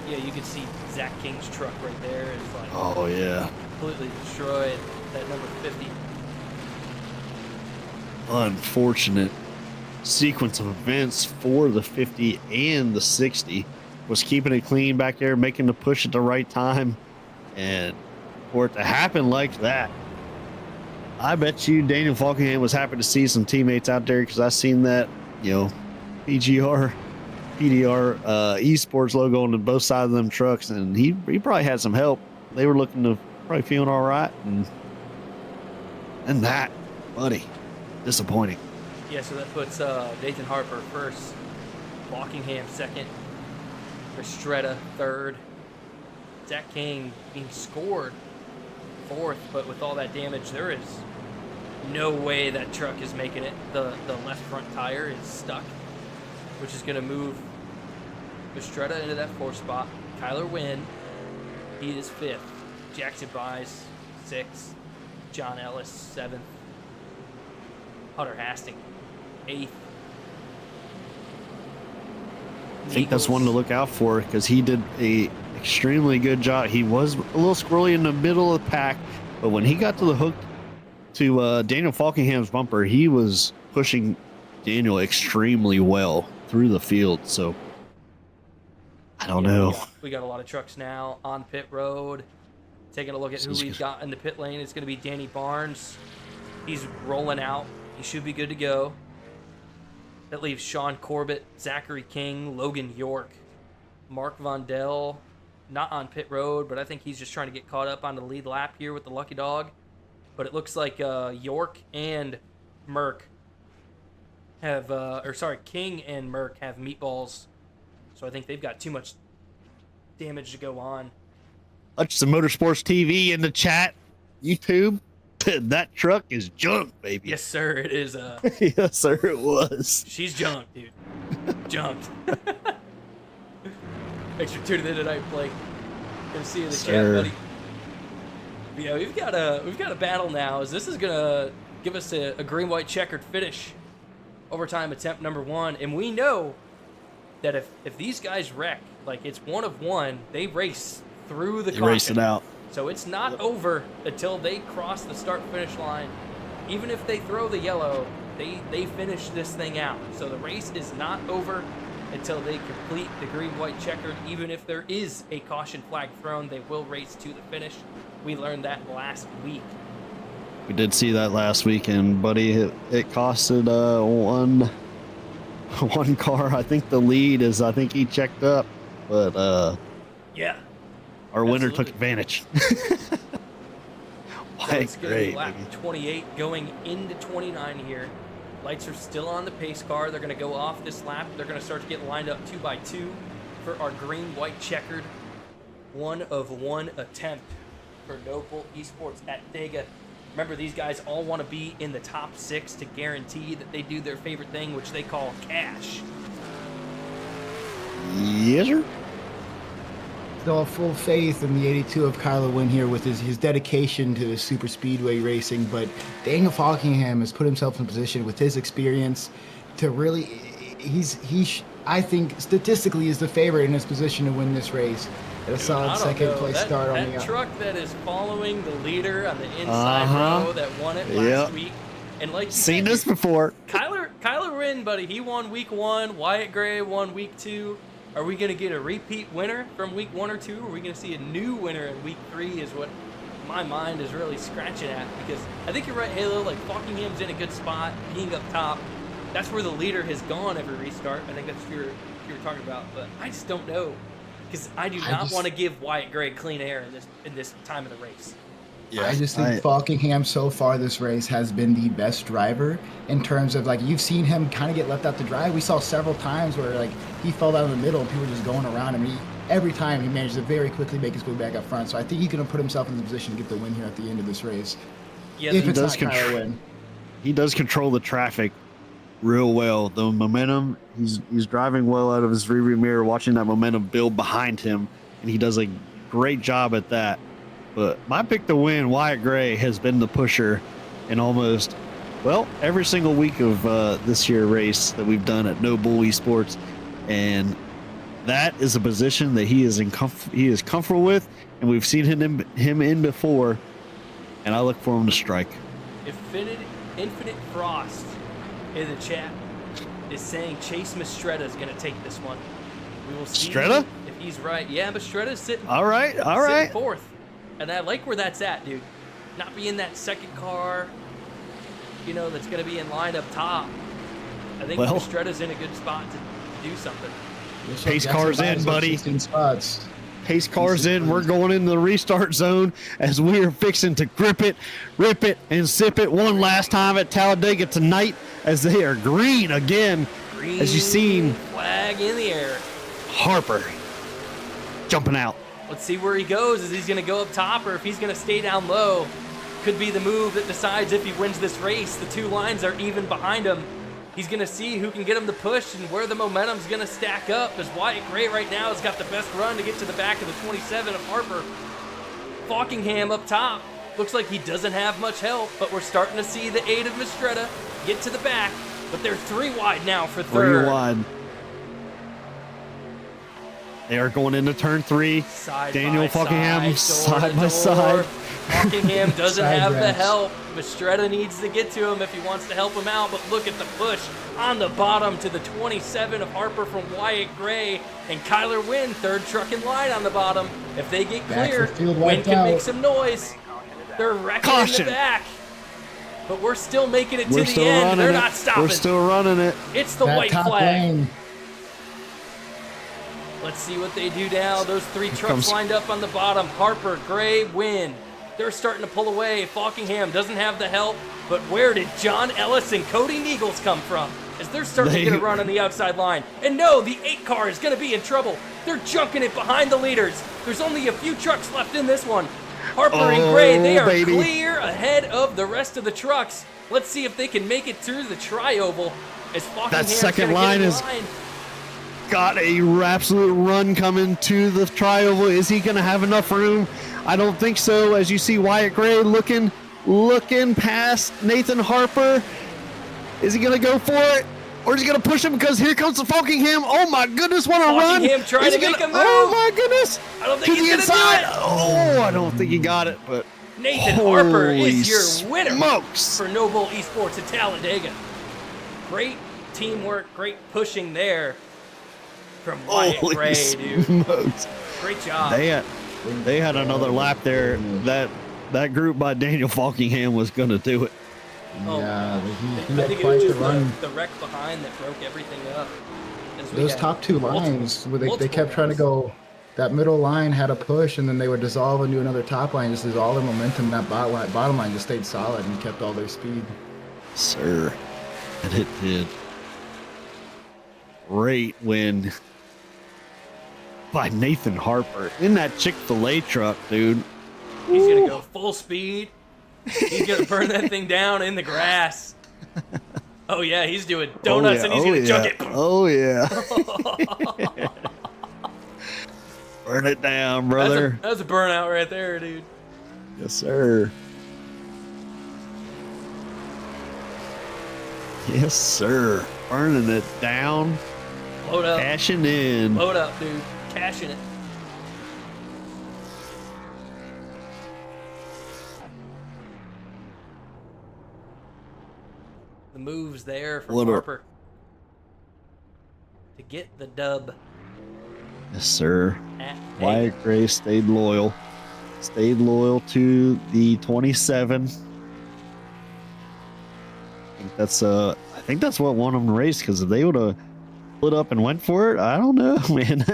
Yeah, you can see Zach King's truck right there is like... Oh, yeah. Completely destroyed, that number 50. Unfortunate sequence of events for the 50 and the 60. Was keeping it clean back there, making the push at the right time, and for it to happen like that, I bet you Daniel Falkenham was happy to see some teammates out there, because I seen that, you know, PDR esports logo on both sides of them trucks, and he probably had some help. They were looking to probably feeling all right, and that, buddy, disappointing. Yeah, so that puts Nathan Harper first, Falkenham second, Estrella third, Zach King being scored fourth, but with all that damage, there is no way that truck is making it. The left front tire is stuck, which is going to move Estrella into that fourth spot. Kyler Wynn, he is fifth. Jackson Buys, sixth. John Ellis, seventh. Hunter Hastings, eighth. I think that's one to look out for, because he did a extremely good job. He was a little squirrely in the middle of the pack, but when he got to the hook to Daniel Falkenham's bumper, he was pushing Daniel extremely well through the field. So I don't know. We got a lot of trucks now on pit road. Taking a look at who we've got in the pit lane. It's going to be Danny Barnes. He's rolling out. He should be good to go. That leaves Sean Corbett, Zachary King, Logan York, Mark Vondel, not on pit road, but I think he's just trying to get caught up on the lead lap here with the lucky dog. But it looks like York and Merck have, King and Merck have meatballs. So I think they've got too much damage to go on. Hutchinson Motorsports TV in the chat, YouTube. That truck is junk, baby. Yes, sir. It is. Yes, sir. It was. She's junked, dude. Junked. Thanks for tuning in tonight, Blake. Good to see you in the chat, buddy. But yeah, we've got a battle now. As this is gonna give us a green-white checkered finish, overtime attempt number 1, and we know that if these guys wreck, like it's 1 of 1, they race through the caution. Race it out. So it's not over until they cross the start-finish line. Even if they throw the yellow, they finish this thing out. So the race is not over until they complete the green-white checkered. Even if there is a caution flag thrown, they will race to the finish. We learned that last week. We did see that last weekend, buddy. It costed one car. I think the lead is, I think he checked up, but yeah. Our winner took advantage. So it's going to be lap 28 going into 29 here. Lights are still on the pace car. They're going to go off this lap. They're going to start to get lined up 2 by 2 for our green-white checkered 1 of 1 attempt for Nobull ESports at DEGA. Remember, these guys all want to be in the top 6 to guarantee that they do their favorite thing, which they call cash. Yes, sir. still have full faith in the 82 of Kyler Wynn here with his dedication to super speedway racing. But Daniel Falkingham has put himself in position with his experience to really, I think statistically is the favorite in his position to win this race. At a solid second place start on the that truck that is following the leader on the inside row that won it last week. And like you seen said, this before. Kyler Wynn, buddy, he won week 1. Wyatt Gray won week 2. Are we going to get a repeat winner from week 1 or 2? Or are we going to see a new winner in week 3 is what my mind is really scratching at. Because I think you're right, Halo. Like, Falkingham's in a good spot, being up top. That's where the leader has gone every restart. I think that's what you were talking about. But I just don't know. Because I do not want to give Wyatt Gray clean air in this time of the race. Yeah, I just think Falkingham so far this race has been the best driver in terms of, like, you've seen him kind of get left out to dry. We saw several times where, like, he fell down in the middle and people were just going around him. Every time he managed to very quickly make his way back up front. So I think he's going to put himself in the position to get the win here at the end of this race. Yes, if it's not Kyler Wynn. He does control the traffic real well. The momentum, he's driving well out of his rearview mirror, watching that momentum build behind him, and he does a great job at that. But my pick to win, Wyatt Gray, has been the pusher in almost, well, every single week of this year race that we've done at Nobull ESports, and that is a position that he is comfortable with, and we've seen him in before, and I look for him to strike. Infinite Frost in the chat is saying Chase Mistretta is going to take this one. We will see if he's right. Yeah, Mistretta's sitting. All right. Sitting fourth. And I like where that's at, dude. Not being that second car, that's going to be in line up top. I think Mistretta's in a good spot to do something. Pace car's in, buddy. Pace car's in. We're going into the restart zone as we are fixing to grip it, rip it, and sip it one last time at Talladega tonight as they are green again. As you've seen. Flag in the air. Harper jumping out. Let's see where he goes. Is he's going to go up top or if he's going to stay down low? Could be the move that decides if he wins this race. The two lines are even behind him. He's going to see who can get him to push and where the momentum's going to stack up. As Wyatt Gray right now has got the best run to get to the back of the 27 of Harper. Falkingham up top. Looks like he doesn't have much help, but we're starting to see the 8 of Mistretta get to the back. But they're 3 wide now for third. 3 wide. They are going into turn 3. Daniel Falkingham side by side. Falkingham doesn't have the help. Mistretta needs to get to him if he wants to help him out, but look at the push on the bottom to the 27 of Harper from Wyatt Gray, and Kyler Wynn, third truck in line on the bottom. If they get clear, Wynn can make some noise. They're wrecking in the back. But we're still making it to the end. They're not stopping. We're still running it. It's the white flag. Let's see what they do now. Those 3 trucks lined up on the bottom. Harper, Gray, Wynn. They're starting to pull away. Falkingham doesn't have the help. But where did John Ellis and Cody Neagles come from? As they're starting to get a run on the outside line. And no, the 8 car is going to be in trouble. They're junking it behind the leaders. There's only a few trucks left in this one. Harper and Gray, they are clear ahead of the rest of the trucks. Let's see if they can make it through the tri-oval. As that second line has got a absolute run coming to the tri-oval. Is he going to have enough room? I don't think so. As you see Wyatt Gray looking past Nathan Harper. Is he going to go for it? Or is he going to push him? Because here comes the Falkingham. Oh my goodness, what a run. Falkingham trying to make a move. Oh my goodness. I don't think he's going to do it. Oh, I don't think he got it. But Nathan Harper is your winner smokes. For Nobull ESports at Talladega. Great teamwork, great pushing there from Wyatt Gray, dude. Smokes. Great job. They had another lap there. That group by Daniel Falkingham was going to do it. Yeah, he I had think quite it was the just run. the wreck behind that broke everything up. Those top 2 lines, where they kept trying to go, that middle line had a push, and then they would dissolve into another top line, just as all their momentum, that bottom line just stayed solid and kept all their speed. Sir, and it did. Great win by Nathan Harper in that Chick-fil-A truck, dude. He's going to go full speed. He's going to burn that thing down in the grass. Oh, yeah, he's doing donuts and he's going to junk it. Oh, yeah. Burn it down, brother. That's a burnout right there, dude. Yes, sir. Yes, sir. Burning it down. Load up. Cashing in. Load up, dude. Cashing it. The moves there from Harper to get the dub. Yes, sir. Wyatt Gray stayed loyal. Stayed loyal to the 27. I think that's what won them the race, because if they would have split up and went for it, I don't know, man.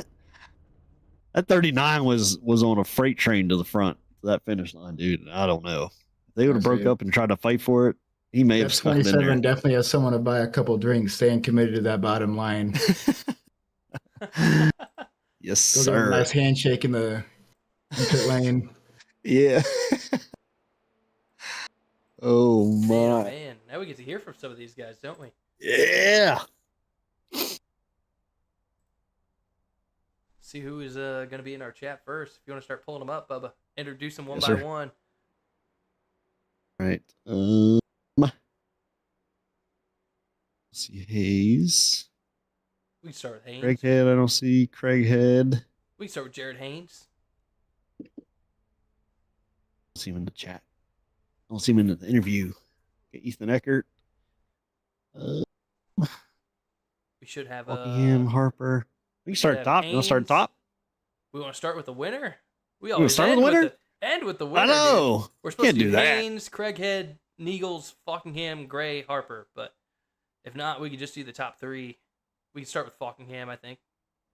That 39 was on a freight train to the front to that finish line, dude. I don't know. If they would have broke up and tried to fight for it, he may have stuck in there. 27 definitely has someone to buy a couple drinks, staying committed to that bottom line. Yes, sir. Nice handshake in the pit lane. Yeah. Oh my man! Now we get to hear from some of these guys, don't we? Yeah. See who is going to be in our chat first. If you want to start pulling them up, Bubba, introduce them one by one. Right. Let's see Hayes. We can start with Haynes. Craig Head. I don't see Craig Head. We can start with Jared Haynes. Don't see him in the chat. Don't see him in the interview. Get Ethan Eckert. We should have Buckingham, Harper. We can start top. You want to start top? We want to start with the winner. We always start with the winner. End with the winner. I know. Dude. We're supposed to do that. Haynes, Craighead, Neagles, Buckingham, Gray, Harper. But if not, we could just do the top three. We can start with Buckingham, I think.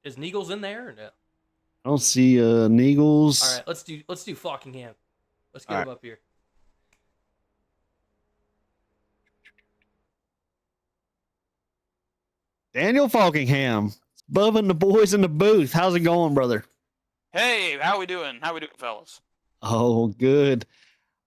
Is Neagles in there or no? I don't see Neagles. All right, let's do Buckingham. Let's get him up here. Daniel Falkingham. Bub and the boys in the booth. How's it going, brother? Hey, how we doing? How we doing, fellas? Oh, good.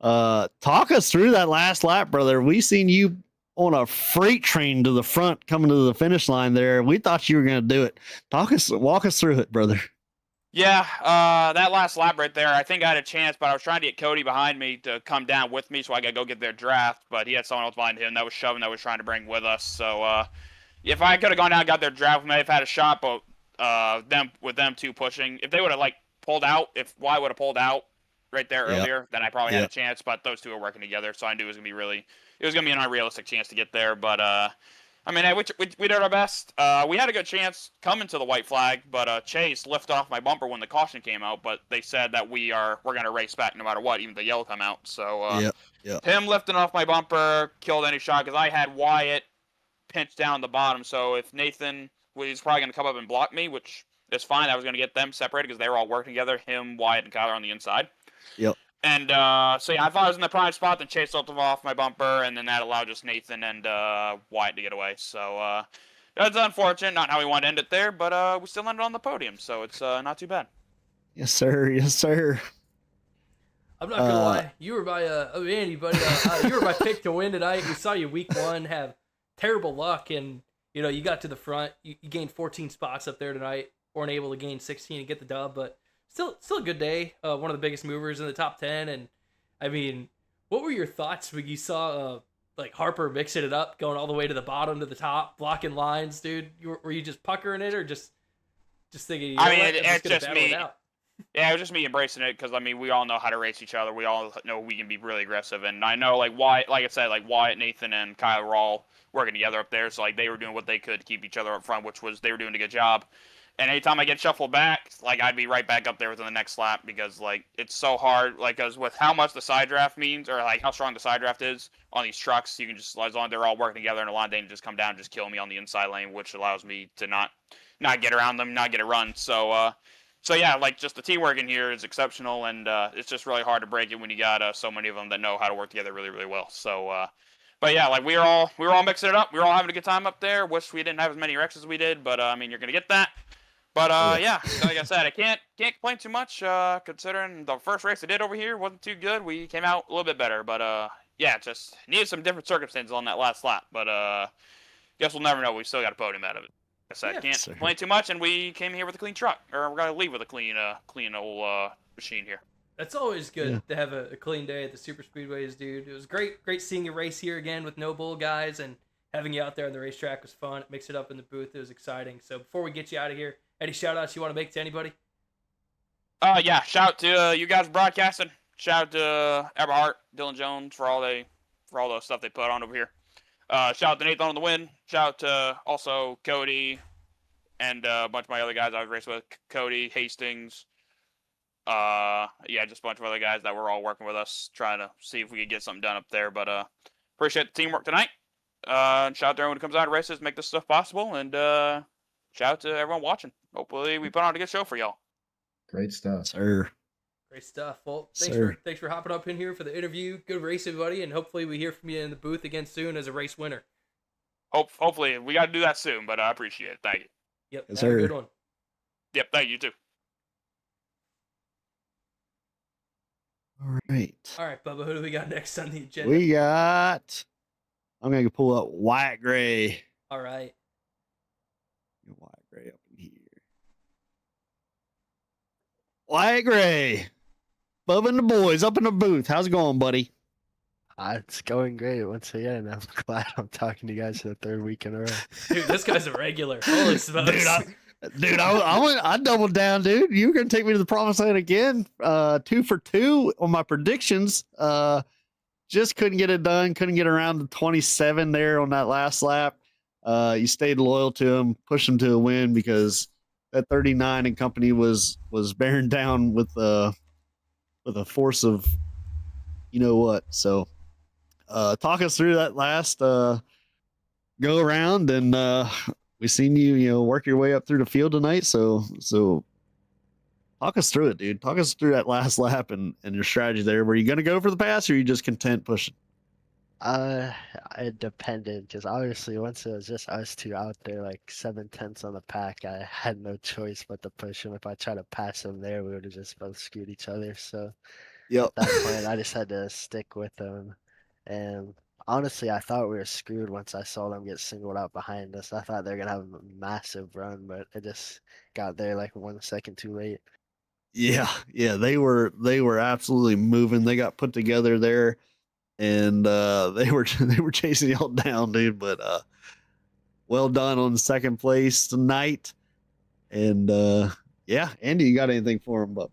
Talk us through that last lap, brother. We seen you on a freight train to the front coming to the finish line there. We thought you were going to do it. Walk us through it, brother. Yeah, that last lap right there, I think I had a chance, but I was trying to get Cody behind me to come down with me so I could go get their draft, but he had someone else behind him that was shoving, that was trying to bring with us. So, if I could have gone down and got their draft, we may have had a shot, but with them two pushing, if they would have pulled out, if Wyatt would have pulled out right there earlier, then I probably had a chance. But those two are working together, so I knew it was gonna be an unrealistic chance to get there. But I mean, we did our best. We had a good chance coming to the white flag, but Chase lifted off my bumper when the caution came out. But they said that we're gonna race back no matter what, even if the yellow come out. So him lifting off my bumper killed any shot because I had Wyatt pinched down the bottom. So if Nathan was probably going to come up and block me, which is fine, I was going to get them separated because they were all working together, him, Wyatt, and Kyler on the inside. Yep. And so yeah, I thought I was in the prime spot, then Chase lifted off my bumper, and then that allowed just Nathan and Wyatt to get away. So that's unfortunate, not how we wanted to end it there, but we still ended on the podium, so it's not too bad. Yes, sir. Yes, sir. I'm not gonna lie, you were my Andy, buddy. You were my pick to win tonight. We saw you week one have terrible luck, and you got to the front. You gained 14 spots up there tonight, weren't able to gain 16 and get the dub, but still a good day. One of the biggest movers in the top 10. And I mean, what were your thoughts when you saw Harper mixing it up, going all the way to the bottom to the top, blocking lines, dude? Were you just puckering it, or just thinking? I mean, it's just me. Yeah, it was just me embracing it because, I mean, we all know how to race each other. We all know we can be really aggressive. And I know, Wyatt, like I said, Wyatt, Nathan, and Kyle were all working together up there. So, they were doing what they could to keep each other up front, which was they were doing a good job. And anytime I get shuffled back, I'd be right back up there within the next lap because, it's so hard. Because with how much the side draft means or, how strong the side draft is on these trucks, you can just, as long as they're all working together in a line, they can just come down and just kill me on the inside lane, which allows me to not get around them, not get a run. So yeah, just the teamwork in here is exceptional, and it's just really hard to break it when you got so many of them that know how to work together really, really well. So, but yeah, we were all mixing it up. We were all having a good time up there. Wish we didn't have as many wrecks as we did, but I mean, you're gonna get that. But yeah, like I said, I can't complain too much considering the first race I did over here wasn't too good. We came out a little bit better, but yeah, just needed some different circumstances on that last lap. But guess we'll never know. We still got a podium out of it. I said, Yeah, can't sir. complain too much, and we came here with a clean truck, or we're gonna leave with a clean old machine here. That's always good to have a clean day at the super speedways, dude. It was great seeing you race here again with Nobull guys, and having you out there on the racetrack was fun. It mixed it up in the booth. It was exciting. So before we get you out of here, any shout outs you want to make to anybody? Yeah, shout out to you guys broadcasting. Shout out to Eberhard, Dylan Jones for all the stuff they put on over here. Shout out to Nathan on the win. Shout out to also Cody and a bunch of my other guys I was racing with. Cody, Hastings. Just a bunch of other guys that were all working with us, trying to see if we could get something done up there. But appreciate the teamwork tonight. And shout out to everyone who comes out to races, make this stuff possible. And shout out to everyone watching. Hopefully we put on a good show for y'all. Great stuff. Sir. Great stuff. Well, thanks for hopping up in here for the interview. Good race, everybody, and hopefully we hear from you in the booth again soon as a race winner. Hopefully we got to do that soon, but I appreciate it. Thank you. Yep, Yes, have a sir. good one. Yep, thank you too. All right. All right, Bubba, who do we got next on the agenda? We got. I'm gonna pull up White Gray. All right. Get White Gray up in here. White Gray. Bubba and the boys up in the booth. How's it going, buddy? It's going great once again. I'm glad I'm talking to you guys for the third week in a row. Dude, this guy's a regular. Holy smokes. I doubled down, dude. You were gonna take me to the promised land again. 2 for 2 on my predictions. Just couldn't get it done. Couldn't get around the 27 there on that last lap. You stayed loyal to him, pushed him to a win because that 39 and company was bearing down with a force of you know what. So talk us through that last go around, and we seen you work your way up through the field tonight. So talk us through it, dude. Talk us through that last lap and your strategy there. Were you gonna go for the pass, or are you just content pushing? It depended, because obviously once it was just us two out there, like 7/10 on the pack, I had no choice but to push him. If I tried to pass him there, we would have just both screwed each other. So Yep. at that point, I just had to stick with him. And honestly, I thought we were screwed once I saw them get singled out behind us. I thought they were gonna have a massive run, but it just got there like 1 second too late. Yeah, they were absolutely moving. They got put together there, and they were chasing y'all down, dude. But well done on second place tonight. And Andy, you got anything for him, bub?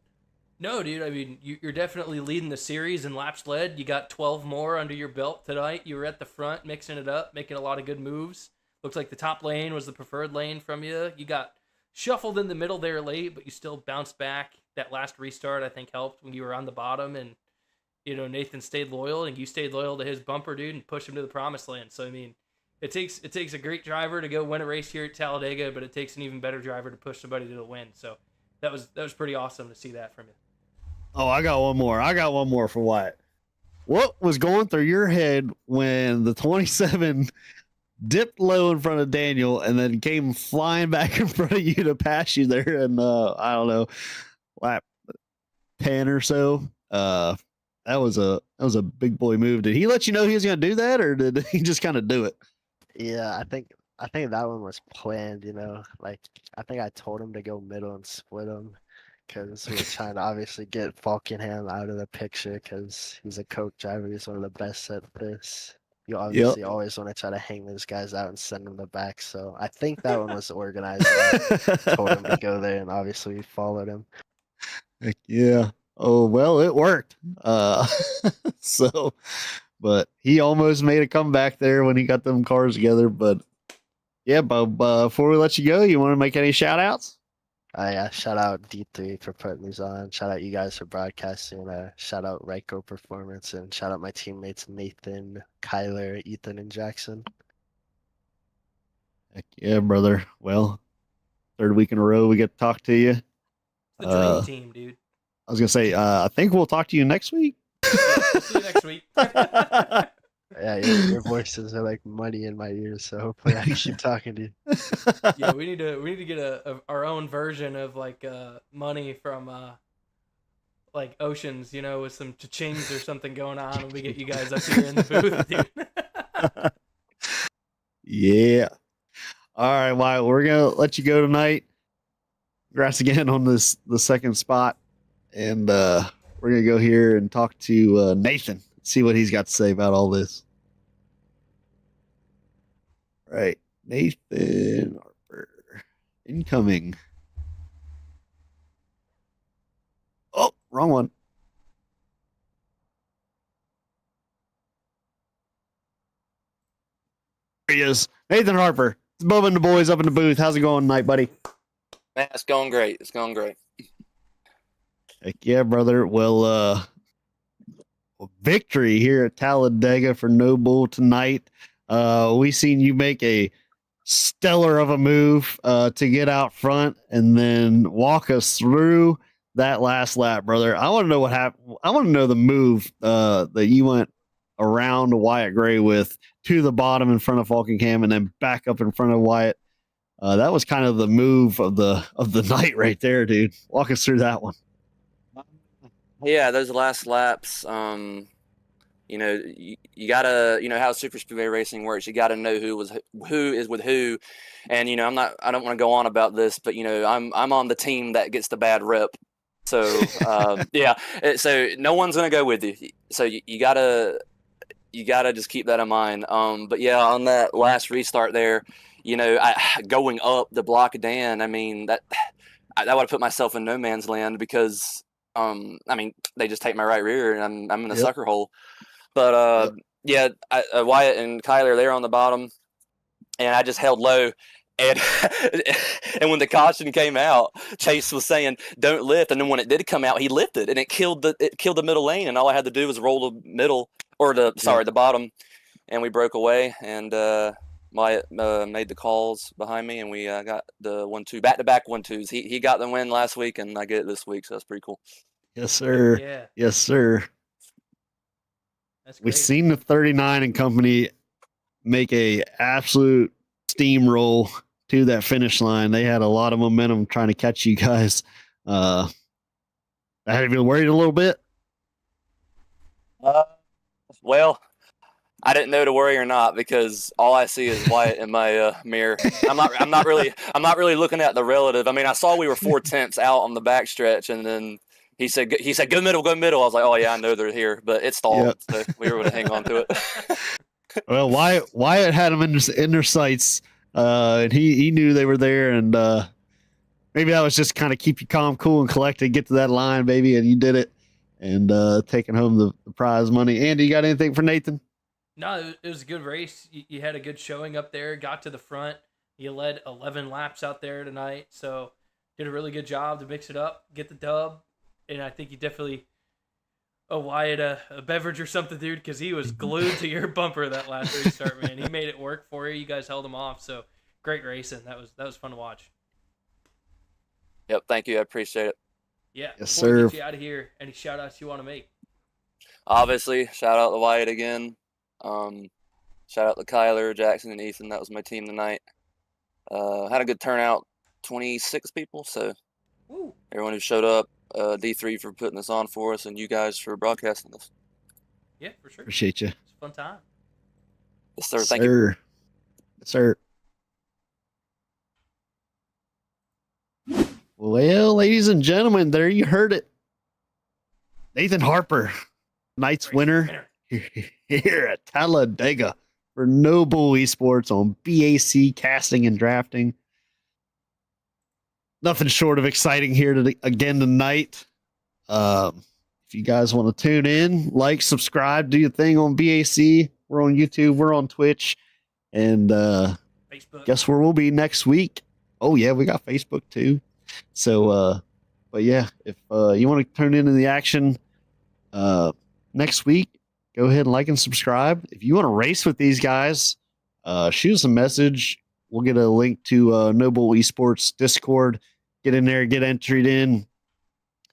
No, dude. I mean, you're definitely leading the series in laps led. You got 12 more under your belt tonight. You were at the front, mixing it up, making a lot of good moves. Looks like the top lane was the preferred lane from you. You got shuffled in the middle there late, but you still bounced back. That last restart, I think, helped when you were on the bottom, and Nathan stayed loyal, and you stayed loyal to his bumper, dude, and pushed him to the promised land. So I mean, it takes a great driver to go win a race here at Talladega, but it takes an even better driver to push somebody to the win. So that was pretty awesome to see that from you. Oh, I got one more for Wyatt. What was going through your head when the 27 dipped low in front of Daniel and then came flying back in front of you to pass you there? And I don't know, lap 10 or so. That was a big boy move. Did he let you know he was going to do that, or did he just kind of do it? Yeah, I think that one was planned. Like I think I told him to go middle and split him, because we were trying to obviously get Falkenham out of the picture, because he's a coke driver. He's one of the best at this. You obviously always want to try to hang those guys out and send them the back. So I think that one was organized. I told him to go there, and obviously we followed him. Heck yeah. Oh, well, it worked. But he almost made a comeback there when he got them cars together. But yeah, Bob, before we let you go, you want to make any shout outs? Yeah, shout out D3 for putting these on. Shout out you guys for broadcasting. Shout out Ryko Performance, and shout out my teammates Nathan, Kyler, Ethan, and Jackson. Heck yeah, brother. Well, third week in a row we get to talk to you. The dream team, dude. I was gonna say, I think we'll talk to you next week. Yeah, we'll see you next week. Yeah, your voices are like money in my ears, so hopefully I can keep talking to you. Yeah, we need to get our own version of like money from like Oceans, with some cha-chings or something going on when we get you guys up here in the booth, dude. Yeah. All right, Wyatt, we're gonna let you go tonight. Congrats again on the second spot, and we're gonna go here and talk to Nathan. See what he's got to say about all this. All right, Nathan Harper, incoming. Oh, wrong one. There he is, Nathan Harper. It's Bubba and the boys up in the booth. How's it going tonight, buddy? Man, it's going great. It's going great. Heck yeah, brother. Well, victory here at Talladega for Nobull tonight. We seen you make a stellar of a move to get out front and then walk us through that last lap, brother. I want to know what happened. I want to know the move that you went around Wyatt Gray with to the bottom in front of Falkenham and then back up in front of Wyatt. That was kind of the move of the night right there, dude. Walk us through that one. Yeah, those last laps, you know, you gotta, you know how super speedway racing works. You gotta know who is with who, and you know, I don't want to go on about this, but you know, I'm on the team that gets the bad rep. So yeah, so no one's gonna go with you. So you gotta just keep that in mind. But yeah, on that last restart there, you know, going up the block of Dan, I mean that would have put myself in no man's land because. I mean, they just take my right rear, and I'm in the sucker hole. But yeah, Wyatt and Kyler, they're on the bottom, and I just held low. And and when the caution came out, Chase was saying, "Don't lift." And then when it did come out, he lifted, and it killed the middle lane. And all I had to do was roll the middle or the bottom, and we broke away. And Wyatt made the calls behind me, and we got the 1-2 back-to-back 1-2s. He got the win last week, and I get it this week, so that's pretty cool. Yes, sir. Yeah. Yes, sir. That's great. We've seen the 39 and company make a absolute steamroll to that finish line. They had a lot of momentum trying to catch you guys. I had you worried a little bit. Well, I didn't know to worry or not because all I see is Wyatt in my mirror. I'm not really looking at the relative. I mean, I saw we were 4/10 out on the backstretch, and then he said go middle. I was like, oh yeah, I know they're here, but it stalled, so we were able to hang on to it. Well, Wyatt had them in their sights, and he knew they were there, and maybe that was just kind of keep you calm, cool, and collected, get to that line, baby, and you did it, and taking home the prize money. Andy, you got anything for Nathan? No, it was a good race. You had a good showing up there, got to the front. You led 11 laps out there tonight, so did a really good job to mix it up, get the dub, and I think you definitely owe Wyatt a beverage or something, dude, because he was glued to your bumper that last restart, man. He made it work for you. You guys held him off, so great racing. That was fun to watch. Yep, thank you. I appreciate it. Yeah, yes, before we sir. get you out of here, any shout-outs you want to make? Obviously, shout out to Wyatt again. Shout out to Kyler, Jackson, and Ethan. That was my team tonight. Had a good turnout, 26 people. So Woo. Everyone who showed up, D3 for putting this on for us, and you guys for broadcasting this. Yeah, for sure. Appreciate you. It's a fun time. Yes, sir. Thank you. Yes, sir. Well, ladies and gentlemen, there you heard it. Nathan Harper, night's winner here at Talladega for Nobull ESports on B.A.C. casting and drafting. Nothing short of exciting here again tonight. If you guys want to tune in, like, subscribe, do your thing on B.A.C. We're on YouTube, we're on Twitch, and Facebook. Guess where we'll be next week? Oh yeah, we got Facebook too. So, but yeah, if you want to tune into the action next week, go ahead and like and subscribe. If you want to race with these guys, shoot us a message. We'll get a link to Nobull ESports Discord. Get in there, get entered in,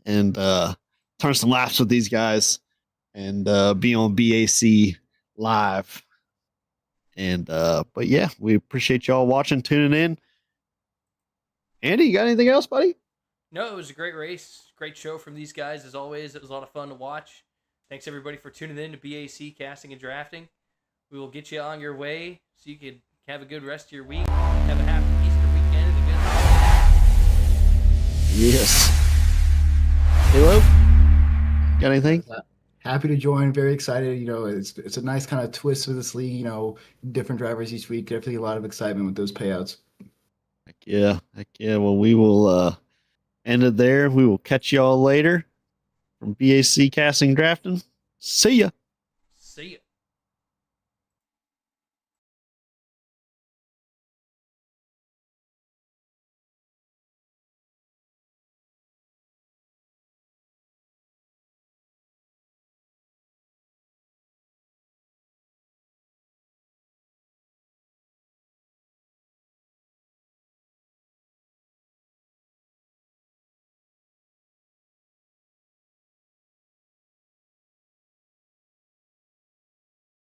and turn some laps with these guys, and be on BAC live. And but yeah, we appreciate y'all watching, tuning in. Andy, you got anything else, buddy? No, it was a great race. Great show from these guys, as always. It was a lot of fun to watch. Thanks, everybody, for tuning in to B.A.C. Casting and Drafting. We will get you on your way so you can have a good rest of your week. Have a happy Yes. Halo, got anything? Happy to join. Very excited. You know, it's a nice kind of twist for this league. You know, different drivers each week. Definitely a lot of excitement with those payouts. Heck yeah. Heck yeah. Well, we will end it there. We will catch y'all later from B.A.C. Casting Drafting. See ya.